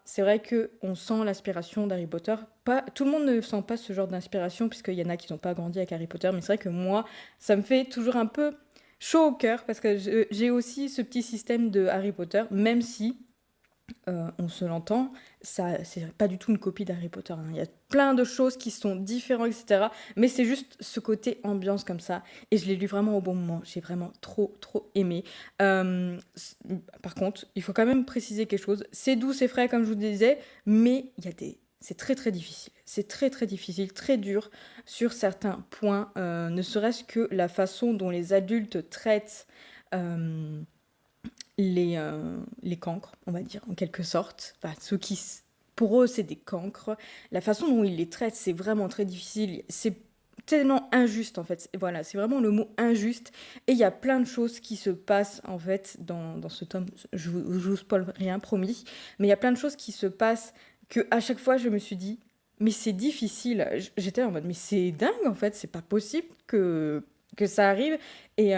C'est vrai que on sent l'aspiration d'Harry Potter. Pas, tout le monde ne sent pas ce genre d'inspiration puisqu'il y en a qui n'ont pas grandi avec Harry Potter, mais c'est vrai que moi, ça me fait toujours un peu chaud au cœur parce que j'ai aussi ce petit système de Harry Potter, même si on se l'entend, ça, c'est pas du tout une copie d'Harry Potter, hein. Il y a plein de choses qui sont différentes, etc. Mais c'est juste ce côté ambiance comme ça. Et je l'ai lu vraiment au bon moment. J'ai vraiment trop, trop aimé. Par contre, il faut quand même préciser quelque chose. C'est doux, c'est frais, comme je vous disais, mais il y a des... C'est très très difficile. C'est très très difficile, très dur sur certains points. Ne serait-ce que la façon dont les adultes traitent les cancres, on va dire, en quelque sorte. Enfin, ceux qui pour eux, c'est des cancres. La façon dont ils les traitent, c'est vraiment très difficile. C'est tellement injuste, en fait. Voilà, c'est vraiment le mot injuste. Et il y a plein de choses qui se passent, en fait, dans ce tome. Je vous spoil rien, promis. Mais il y a plein de choses qui se passent que à chaque fois, je me suis dit, mais c'est difficile. J'étais en mode, mais c'est dingue, en fait. C'est pas possible que ça arrive. Et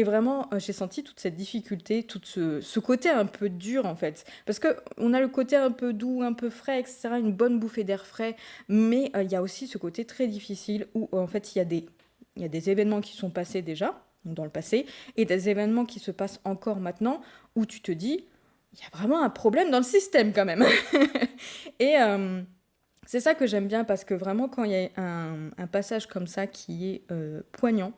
vraiment, j'ai senti toute cette difficulté, tout ce côté un peu dur, en fait. Parce que on a le côté un peu doux, un peu frais, etc., une bonne bouffée d'air frais, mais il y a aussi ce côté très difficile où, en fait, il y a des événements qui sont passés déjà, donc dans le passé, et des événements qui se passent encore maintenant, où tu te dis, il y a vraiment un problème dans le système quand même. Et c'est ça que j'aime bien parce que vraiment quand il y a un passage comme ça qui est poignant,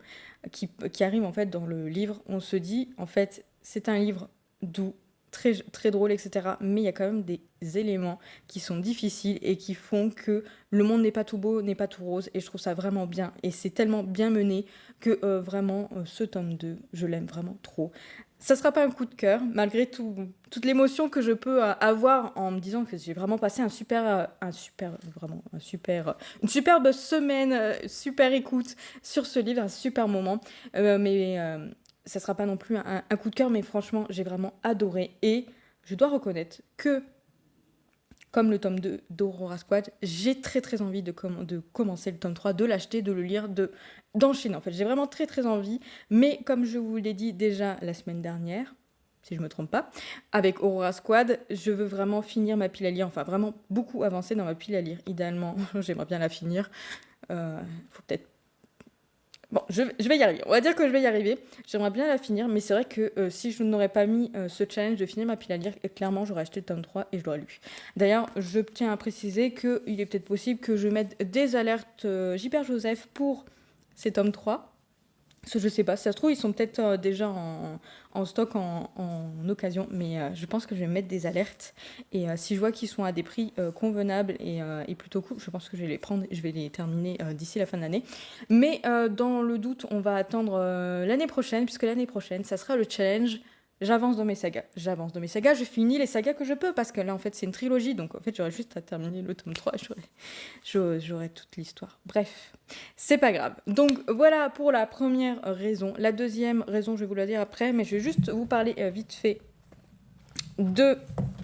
qui arrive en fait dans le livre, on se dit en fait c'est un livre doux, très, très drôle, etc. Mais il y a quand même des éléments qui sont difficiles et qui font que le monde n'est pas tout beau, n'est pas tout rose. Et je trouve ça vraiment bien. Et c'est tellement bien mené que vraiment ce tome 2, je l'aime vraiment trop. Ça sera pas un coup de cœur, malgré toute l'émotion que je peux avoir en me disant que j'ai vraiment passé une superbe semaine, super écoute sur ce livre, un super moment. Mais ça sera pas non plus un coup de cœur, mais franchement, j'ai vraiment adoré. Et je dois reconnaître que, comme le tome 2 d'Aurora Squad, j'ai très très envie de commencer le tome 3, de l'acheter, de le lire, d'enchaîner. En fait, j'ai vraiment très très envie. Mais comme je vous l'ai dit déjà la semaine dernière, si je me trompe pas, avec Aurora Squad, je veux vraiment finir ma pile à lire, enfin vraiment beaucoup avancer dans ma pile à lire. Idéalement, j'aimerais bien la finir. Faut peut-être. Bon, je vais y arriver. On va dire que je vais y arriver. J'aimerais bien la finir, mais c'est vrai que si je n'aurais pas mis ce challenge de finir ma pile à lire, clairement, j'aurais acheté le tome 3 et je l'aurais lu. D'ailleurs, je tiens à préciser qu'il est peut-être possible que je mette des alertes JPR Joseph pour ces tomes 3. Parce que je sais pas, si ça se trouve, ils sont peut-être déjà en stock en occasion, mais je pense que je vais mettre des alertes. Et si je vois qu'ils sont à des prix convenables et plutôt cool, je pense que je vais les prendre et je vais les terminer d'ici la fin de l'année. Mais dans le doute, on va attendre l'année prochaine, puisque l'année prochaine, ça sera le challenge. J'avance dans mes sagas. J'avance dans mes sagas, je finis les sagas que je peux, parce que là, en fait, c'est une trilogie, donc en fait, j'aurais juste à terminer le tome 3, j'aurais toute l'histoire. Bref, c'est pas grave. Donc voilà pour la première raison. La deuxième raison, je vais vous la dire après, mais je vais juste vous parler vite fait de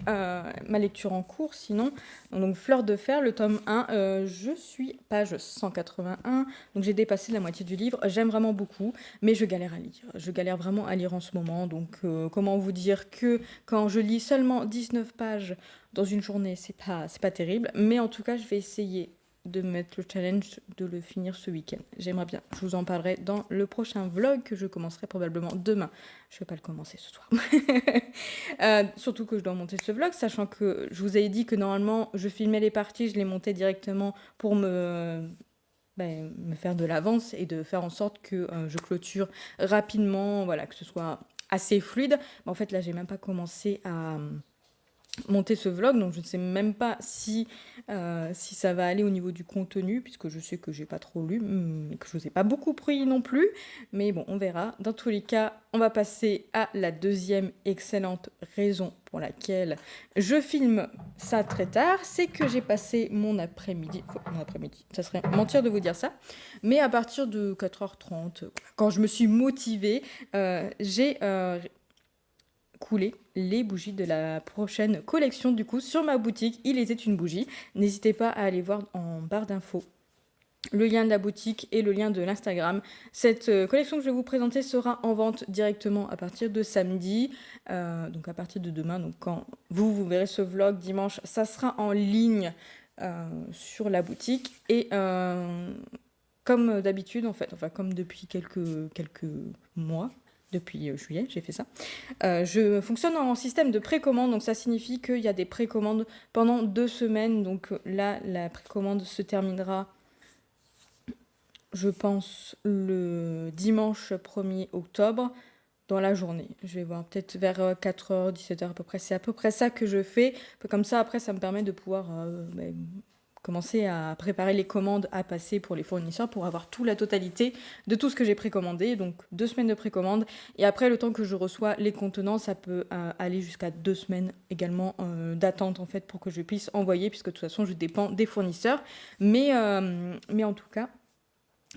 ma lecture en cours, sinon. Donc Fleur de fer, le tome 1, je suis page 181, donc j'ai dépassé la moitié du livre. J'aime vraiment beaucoup, mais je galère à lire. Je galère vraiment à lire en ce moment, donc comment vous dire que quand je lis seulement 19 pages dans une journée, c'est pas terrible, mais en tout cas, je vais essayer de mettre le challenge de le finir ce week-end. J'aimerais bien. Je vous en parlerai dans le prochain vlog que je commencerai probablement demain. Je vais pas le commencer ce soir. Surtout que je dois monter ce vlog, sachant que je vous avais dit que normalement je filmais les parties, je les montais directement pour me faire de l'avance et de faire en sorte que je clôture rapidement, voilà, que ce soit assez fluide. Mais en fait là j'ai même pas commencé à monter ce vlog, donc je ne sais même pas si ça va aller au niveau du contenu, puisque je sais que j'ai pas trop lu, mais que je vous ai pas beaucoup pris non plus, mais bon, on verra. Dans tous les cas, on va passer à la deuxième excellente raison pour laquelle je filme ça très tard, c'est que j'ai passé mon après-midi, ça serait mentir de vous dire ça, mais à partir de 4h30, quand je me suis motivée, j'ai couler les bougies de la prochaine collection du coup sur ma boutique. Il était une bougie. N'hésitez pas à aller voir en barre d'infos le lien de la boutique et le lien de l'Instagram. Cette collection que je vais vous présenter sera en vente directement à partir de samedi, donc à partir de demain. Donc quand vous verrez ce vlog dimanche, ça sera en ligne sur la boutique. Et comme d'habitude, en fait, enfin comme depuis quelques mois, depuis juillet, j'ai fait ça. Je fonctionne en système de précommande, donc ça signifie qu'il y a des précommandes pendant 2 semaines. Donc là, la précommande se terminera, je pense, le dimanche 1er octobre, dans la journée. Je vais voir peut-être vers 4h, 17h à peu près. C'est à peu près ça que je fais. Comme ça, après, ça me permet de pouvoir commencer à préparer les commandes à passer pour les fournisseurs pour avoir toute la totalité de tout ce que j'ai précommandé. Donc 2 semaines de précommande. Et après, le temps que je reçois les contenants, ça peut aller jusqu'à 2 semaines également d'attente en fait pour que je puisse envoyer, puisque de toute façon, je dépends des fournisseurs. Mais en tout cas,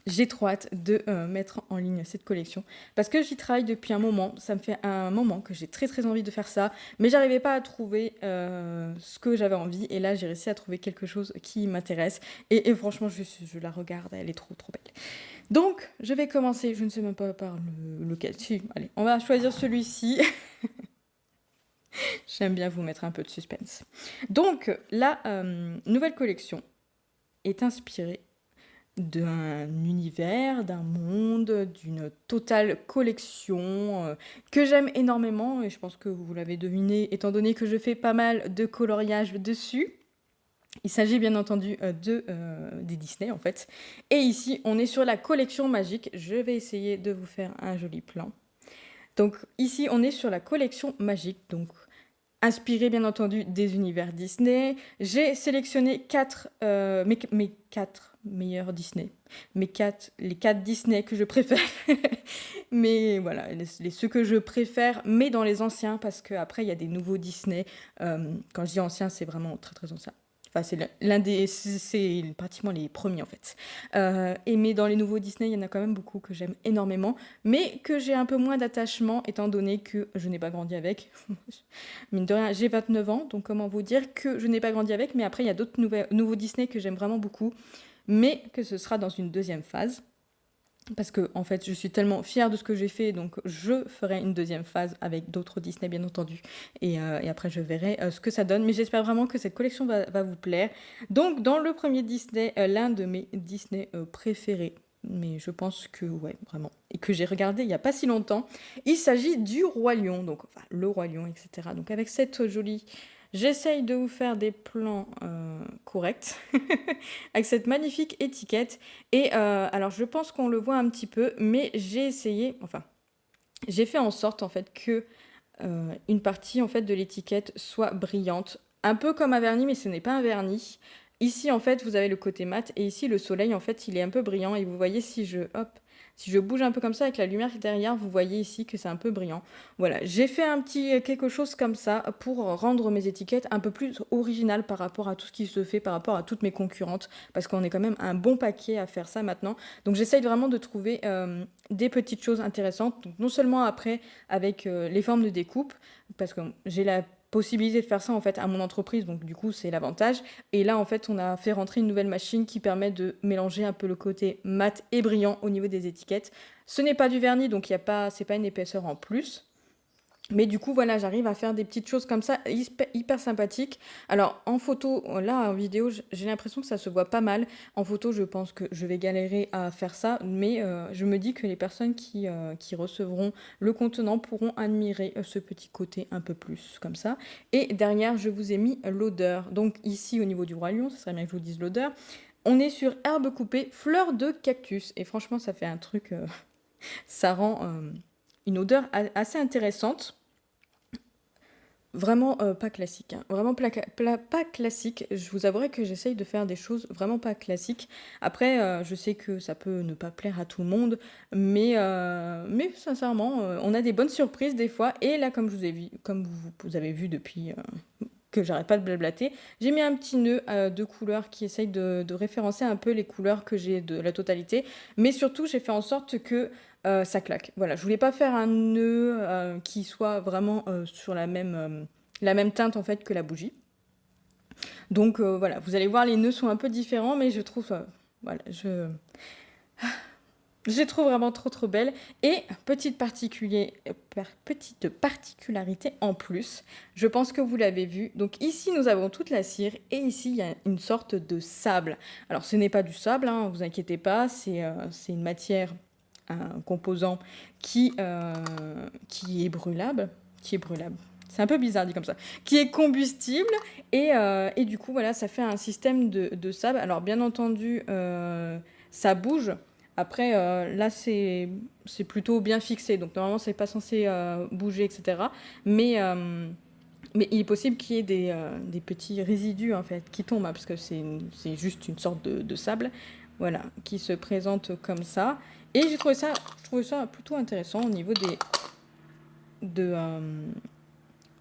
j'ai trop hâte de mettre en ligne cette collection parce que j'y travaille depuis un moment. Ça me fait un moment que j'ai très très envie de faire ça, mais j'arrivais pas à trouver ce que j'avais envie. Et là, j'ai réussi à trouver quelque chose qui m'intéresse. Et franchement, je la regarde, elle est trop trop belle. Donc, je vais commencer. Je ne sais même pas par lequel. Si, allez, on va choisir celui-ci. J'aime bien vous mettre un peu de suspense. Donc, la nouvelle collection est inspirée d'un univers, d'un monde, d'une totale collection que j'aime énormément et je pense que vous l'avez deviné étant donné que je fais pas mal de coloriage dessus. Il s'agit bien entendu des Disney en fait. Et ici on est sur la collection magique. Je vais essayer de vous faire un joli plan. Donc ici on est sur la collection magique. Donc inspiré bien entendu des univers Disney. J'ai sélectionné mes 4 meilleurs Disney. Les 4 Disney que je préfère. Mais voilà, ceux que je préfère, mais dans les anciens, parce qu'après, il y a des nouveaux Disney. Quand je dis anciens, c'est vraiment très très ancien. Enfin, c'est pratiquement les premiers en fait. Mais dans les nouveaux Disney, il y en a quand même beaucoup que j'aime énormément, mais que j'ai un peu moins d'attachement étant donné que je n'ai pas grandi avec. Mine de rien, j'ai 29 ans, donc comment vous dire que je n'ai pas grandi avec, mais après il y a d'autres nouveaux Disney que j'aime vraiment beaucoup, mais que ce sera dans une deuxième phase. Parce que en fait, je suis tellement fière de ce que j'ai fait, donc je ferai une deuxième phase avec d'autres Disney, bien entendu. Et après, je verrai ce que ça donne. Mais j'espère vraiment que cette collection va vous plaire. Donc, dans le premier Disney, l'un de mes Disney préférés, mais je pense que, ouais, vraiment, et que j'ai regardé il n'y a pas si longtemps, il s'agit du Roi Lion, donc enfin, le Roi Lion, etc. Donc, avec cette jolie... J'essaye de vous faire des plans corrects avec cette magnifique étiquette. Et alors, je pense qu'on le voit un petit peu, mais j'ai essayé, enfin, j'ai fait en sorte en fait que une partie en fait de l'étiquette soit brillante, un peu comme un vernis, mais ce n'est pas un vernis. Ici, en fait, vous avez le côté mat et ici, le soleil, en fait, il est un peu brillant. Et vous voyez, si je bouge un peu comme ça avec la lumière derrière, vous voyez ici que c'est un peu brillant. Voilà, j'ai fait un petit quelque chose comme ça pour rendre mes étiquettes un peu plus originales par rapport à tout ce qui se fait, par rapport à toutes mes concurrentes, parce qu'on est quand même un bon paquet à faire ça maintenant. Donc j'essaye vraiment de trouver des petites choses intéressantes, donc non seulement après avec les formes de découpe, parce que j'ai la possibilité de faire ça en fait à mon entreprise, donc du coup c'est l'avantage. Et là en fait on a fait rentrer une nouvelle machine qui permet de mélanger un peu le côté mat et brillant au niveau des étiquettes. Ce n'est pas du vernis, donc c'est pas une épaisseur en plus. Mais du coup, voilà, j'arrive à faire des petites choses comme ça, hyper sympathiques. Alors, en photo, là, en vidéo, j'ai l'impression que ça se voit pas mal. En photo, je pense que je vais galérer à faire ça, mais je me dis que les personnes qui recevront le contenant pourront admirer ce petit côté un peu plus, comme ça. Et derrière, je vous ai mis l'odeur. Donc ici, au niveau du Roi Lion, ça serait bien que je vous dise l'odeur. On est sur herbe coupée, fleur de cactus. Et franchement, ça fait un truc... ça rend... une odeur assez intéressante. Vraiment pas classique. Hein. Vraiment pas classique. Je vous avouerai que j'essaye de faire des choses vraiment pas classiques. Après, je sais que ça peut ne pas plaire à tout le monde, mais sincèrement, on a des bonnes surprises des fois. Et là, comme je vous ai vu, comme vous avez vu depuis que j'arrête pas de blablater, j'ai mis un petit nœud de couleurs qui essaye de référencer un peu les couleurs que j'ai de la totalité. Mais surtout, j'ai fait en sorte que ça claque. Voilà, je voulais pas faire un nœud qui soit vraiment sur la même teinte en fait que la bougie. Donc voilà, vous allez voir, les nœuds sont un peu différents, mais je trouve, voilà, je les trouve vraiment trop trop belle. Et petite particularité en plus, je pense que vous l'avez vu. Donc ici nous avons toute la cire et ici il y a une sorte de sable. Alors ce n'est pas du sable, hein, vous inquiétez pas, c'est une matière, un composant qui est brûlable. C'est un peu bizarre dit comme ça. Qui est combustible et du coup voilà ça fait un système de sable. Alors bien entendu ça bouge. Après, là, c'est plutôt bien fixé. Donc, normalement, c'est pas censé bouger, etc. Mais Mais il est possible qu'il y ait des petits résidus en fait qui tombent, hein, parce que c'est juste une sorte de sable, voilà, qui se présente comme ça. Et je trouvais ça plutôt intéressant au niveau de,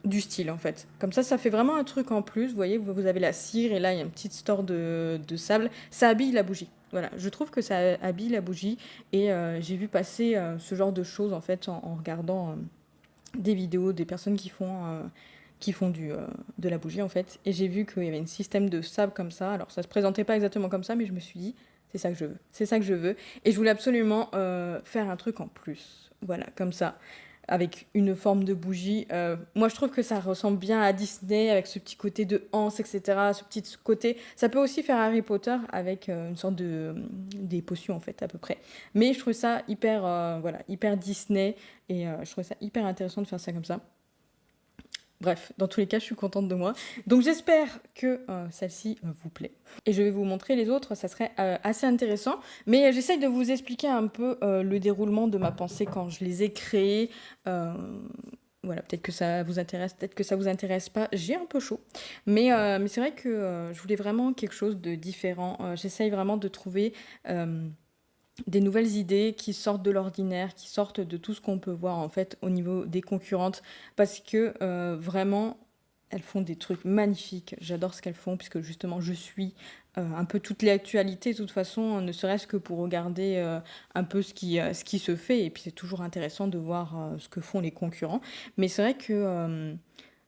du style en fait. Comme ça fait vraiment un truc en plus. Vous voyez, vous avez la cire et là il y a une petite store de sable. Ça habille la bougie. Voilà, je trouve que ça habille la bougie et j'ai vu passer ce genre de choses en fait en regardant des vidéos des personnes qui font de la bougie en fait. Et j'ai vu qu'il y avait un système de sable comme ça. Alors ça se présentait pas exactement comme ça, mais je me suis dit, c'est ça que je veux. C'est ça que je veux. Et je voulais absolument faire un truc en plus. Voilà, comme ça. Avec une forme de bougie. Moi, je trouve que ça ressemble bien à Disney, avec ce petit côté de anse, etc. Ce petit côté. Ça peut aussi faire Harry Potter avec une sorte des potions, en fait, à peu près. Mais je trouve ça hyper, voilà, hyper Disney. Et je trouve ça hyper intéressant de faire ça comme ça. Bref, dans tous les cas, je suis contente de moi. Donc j'espère que celle-ci vous plaît. Et je vais vous montrer les autres, ça serait assez intéressant. Mais j'essaye de vous expliquer un peu le déroulement de ma pensée quand je les ai créées. Euh, voilà, peut-être que ça vous intéresse, peut-être que ça vous intéresse pas. J'ai un peu chaud. Mais c'est vrai que je voulais vraiment quelque chose de différent. J'essaye vraiment de trouver des nouvelles idées qui sortent de l'ordinaire, qui sortent de tout ce qu'on peut voir en fait au niveau des concurrentes, parce que vraiment elles font des trucs magnifiques. J'adore ce qu'elles font puisque justement je suis un peu toutes les actualités de toute façon, ne serait-ce que pour regarder un peu ce qui se fait. Et puis c'est toujours intéressant de voir ce que font les concurrents. Mais c'est vrai que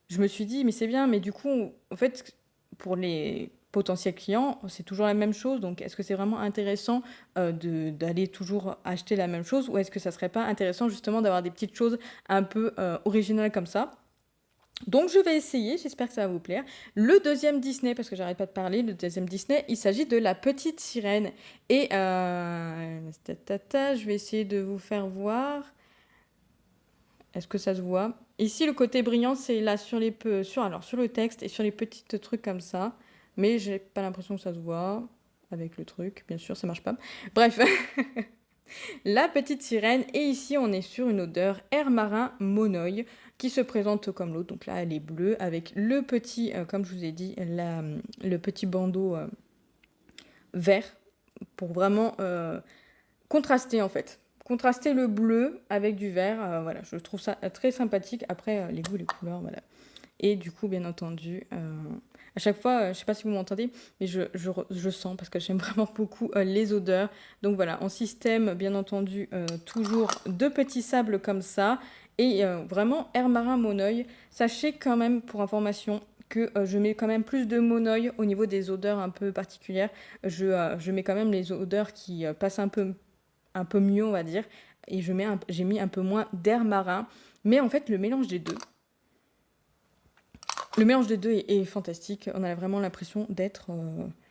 je me suis dit, mais c'est bien, mais du coup, en fait, pour les potentiels clients, c'est toujours la même chose. Donc, est-ce que c'est vraiment intéressant d'aller toujours acheter la même chose ou est-ce que ça serait pas intéressant justement d'avoir des petites choses un peu originales comme ça? Donc, je vais essayer, j'espère que ça va vous plaire. Le deuxième Disney, parce que j'arrête pas de parler, le deuxième Disney, il s'agit de La Petite Sirène. Et je vais essayer de vous faire voir. Est-ce que ça se voit? Ici, le côté brillant, c'est là sur le texte et sur les petits trucs comme ça. Mais j'ai pas l'impression que ça se voit avec le truc. Bien sûr, ça marche pas. Bref, la petite sirène. Et ici, on est sur une odeur air marin monoï qui se présente comme l'autre. Donc là, elle est bleue avec le petit, comme je vous ai dit, le petit bandeau vert pour vraiment contraster en fait. Contraster le bleu avec du vert, voilà, je trouve ça très sympathique. Après, les goûts, les couleurs, voilà. Et du coup, bien entendu, à chaque fois, je sais pas si vous m'entendez, mais je sens parce que j'aime vraiment beaucoup les odeurs. Donc voilà, en système, bien entendu, toujours deux petits sables comme ça. Et vraiment, air marin monoï. Sachez quand même, pour information, que je mets quand même plus de monoï au niveau des odeurs un peu particulières. Je mets quand même les odeurs qui passent un peu mieux, on va dire. Et j'ai mis un peu moins d'air marin. Mais en fait, le mélange des deux est fantastique. On a vraiment l'impression d'être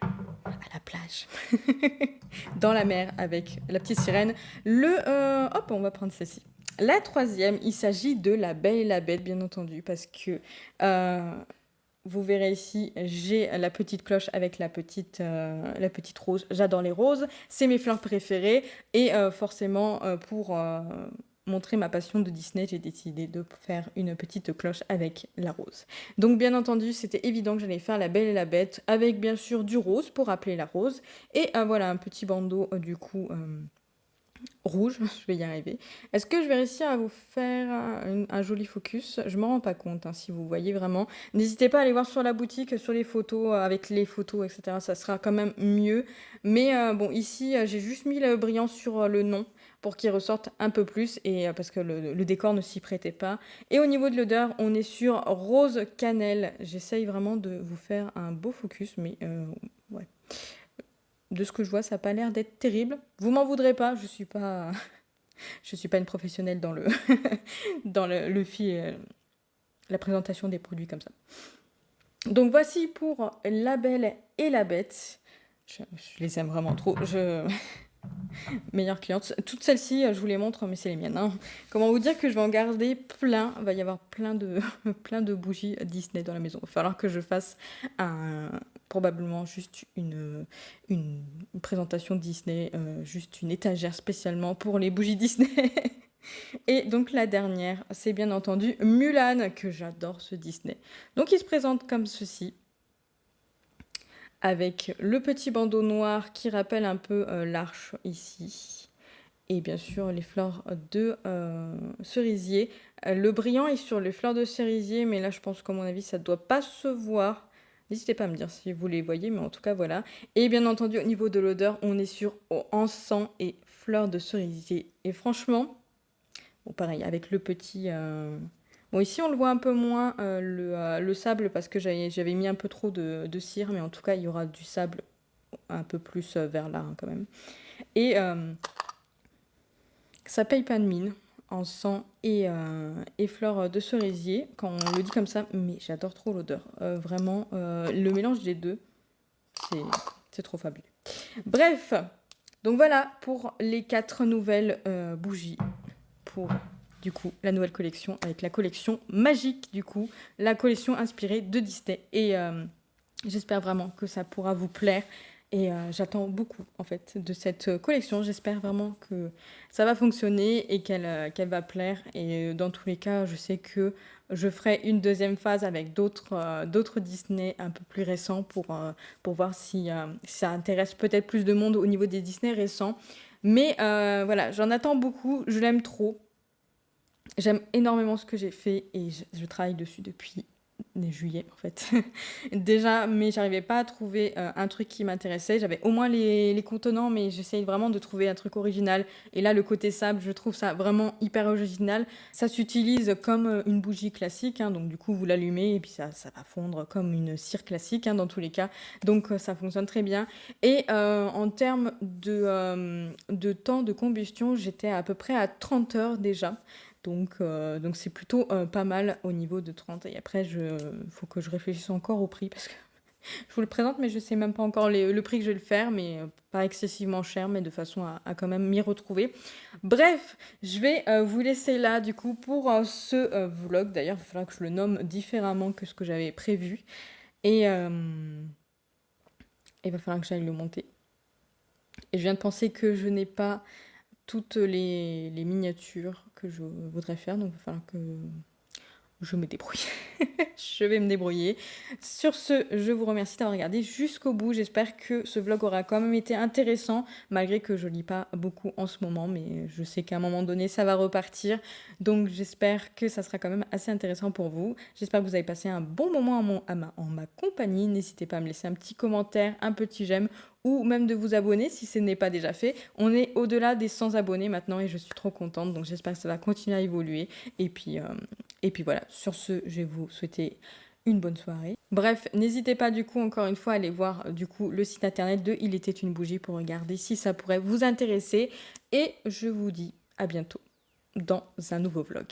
à la plage, dans la mer, avec la petite sirène. Hop, on va prendre celle-ci. La troisième, il s'agit de La Belle et la Bête, bien entendu, parce que vous verrez ici, j'ai la petite cloche avec la petite rose. J'adore les roses, c'est mes fleurs préférées. Et forcément, pour montrer ma passion de Disney, j'ai décidé de faire une petite cloche avec la rose. Donc bien entendu, c'était évident que j'allais faire La Belle et la Bête, avec bien sûr du rose pour rappeler la rose. Et voilà, un petit bandeau du coup rouge, je vais y arriver. Est-ce que je vais réussir à vous faire un joli focus? Je m'en rends pas compte, hein, si vous voyez vraiment. N'hésitez pas à aller voir sur la boutique, sur les photos, avec les photos, etc. Ça sera quand même mieux. Mais bon, ici, j'ai juste mis le brillant sur le nom pour qu'il ressorte un peu plus, et parce que le décor ne s'y prêtait pas. Et au niveau de l'odeur, on est sur rose cannelle. J'essaye vraiment de vous faire un beau focus, mais ouais. De ce que je vois, ça n'a pas l'air d'être terrible. Vous m'en voudrez pas, je suis pas une professionnelle dans le dans la présentation des produits comme ça. Donc voici pour La Belle et la Bête. Je les aime vraiment trop. Meilleure cliente. Toutes celles-ci, je vous les montre, mais c'est les miennes, hein. Comment vous dire que je vais en garder plein. Il va y avoir plein de, plein de bougies Disney dans la maison. Il va falloir que je fasse probablement juste une présentation Disney, juste une étagère spécialement pour les bougies Disney. Et donc la dernière, c'est bien entendu Mulan, que j'adore ce Disney. Donc il se présente comme ceci, avec le petit bandeau noir qui rappelle un peu l'arche ici. Et bien sûr les fleurs de cerisier. Le brillant est sur les fleurs de cerisier, mais là je pense qu'à mon avis ça ne doit pas se voir. N'hésitez pas à me dire si vous les voyez, mais en tout cas voilà. Et bien entendu au niveau de l'odeur, on est sur encens et fleurs de cerisier. Et franchement, bon pareil avec le petit... Bon ici on le voit un peu moins le sable parce que j'avais mis un peu trop de cire, mais en tout cas il y aura du sable un peu plus vers là quand même. Et ça paye pas de mine, encens et fleurs de cerisier, quand on le dit comme ça, mais j'adore trop l'odeur. Vraiment, le mélange des deux, c'est trop fabuleux. Bref, donc voilà pour les 4 nouvelles bougies pour du coup la nouvelle collection avec la collection magique du coup, la collection inspirée de Disney. Et j'espère vraiment que ça pourra vous plaire. Et j'attends beaucoup en fait de cette collection. J'espère vraiment que ça va fonctionner et qu'elle va plaire. Et dans tous les cas, je sais que je ferai une deuxième phase avec d'autres Disney un peu plus récents pour voir si ça intéresse peut-être plus de monde au niveau des Disney récents. Mais voilà, j'en attends beaucoup. Je l'aime trop. J'aime énormément ce que j'ai fait et je travaille dessus depuis juillet en fait. Déjà, mais j'arrivais pas à trouver un truc qui m'intéressait. J'avais au moins les contenants, mais j'essayais vraiment de trouver un truc original. Et là, le côté sable, je trouve ça vraiment hyper original. Ça s'utilise comme une bougie classique, hein, donc du coup, vous l'allumez et puis ça va fondre comme une cire classique hein, dans tous les cas. Donc ça fonctionne très bien. Et en termes de temps de combustion, j'étais à peu près à 30 heures déjà. Donc c'est plutôt pas mal au niveau de 30. Et après, faut que je réfléchisse encore au prix parce que je vous le présente, mais je sais même pas encore le prix que je vais le faire, mais pas excessivement cher, mais de façon à quand même m'y retrouver. Bref, je vais vous laisser là du coup pour ce vlog. D'ailleurs, il va falloir que je le nomme différemment que ce que j'avais prévu. Et il va falloir que j'aille le monter. Et je viens de penser que je n'ai pas toutes les miniatures que je voudrais faire, donc il va falloir que je me débrouille. Je vais me débrouiller. Sur ce, je vous remercie d'avoir regardé jusqu'au bout. J'espère que ce vlog aura quand même été intéressant, malgré que je lis pas beaucoup en ce moment, mais je sais qu'à un moment donné, ça va repartir. Donc j'espère que ça sera quand même assez intéressant pour vous. J'espère que vous avez passé un bon moment en ma compagnie. N'hésitez pas à me laisser un petit commentaire, un petit j'aime, ou même de vous abonner si ce n'est pas déjà fait. On est au-delà des 100 abonnés maintenant et je suis trop contente, donc j'espère que ça va continuer à évoluer. Et puis voilà, sur ce, je vais vous souhaiter une bonne soirée. Bref, n'hésitez pas du coup encore une fois à aller voir du coup le site internet de Il était une bougie pour regarder si ça pourrait vous intéresser. Et je vous dis à bientôt dans un nouveau vlog.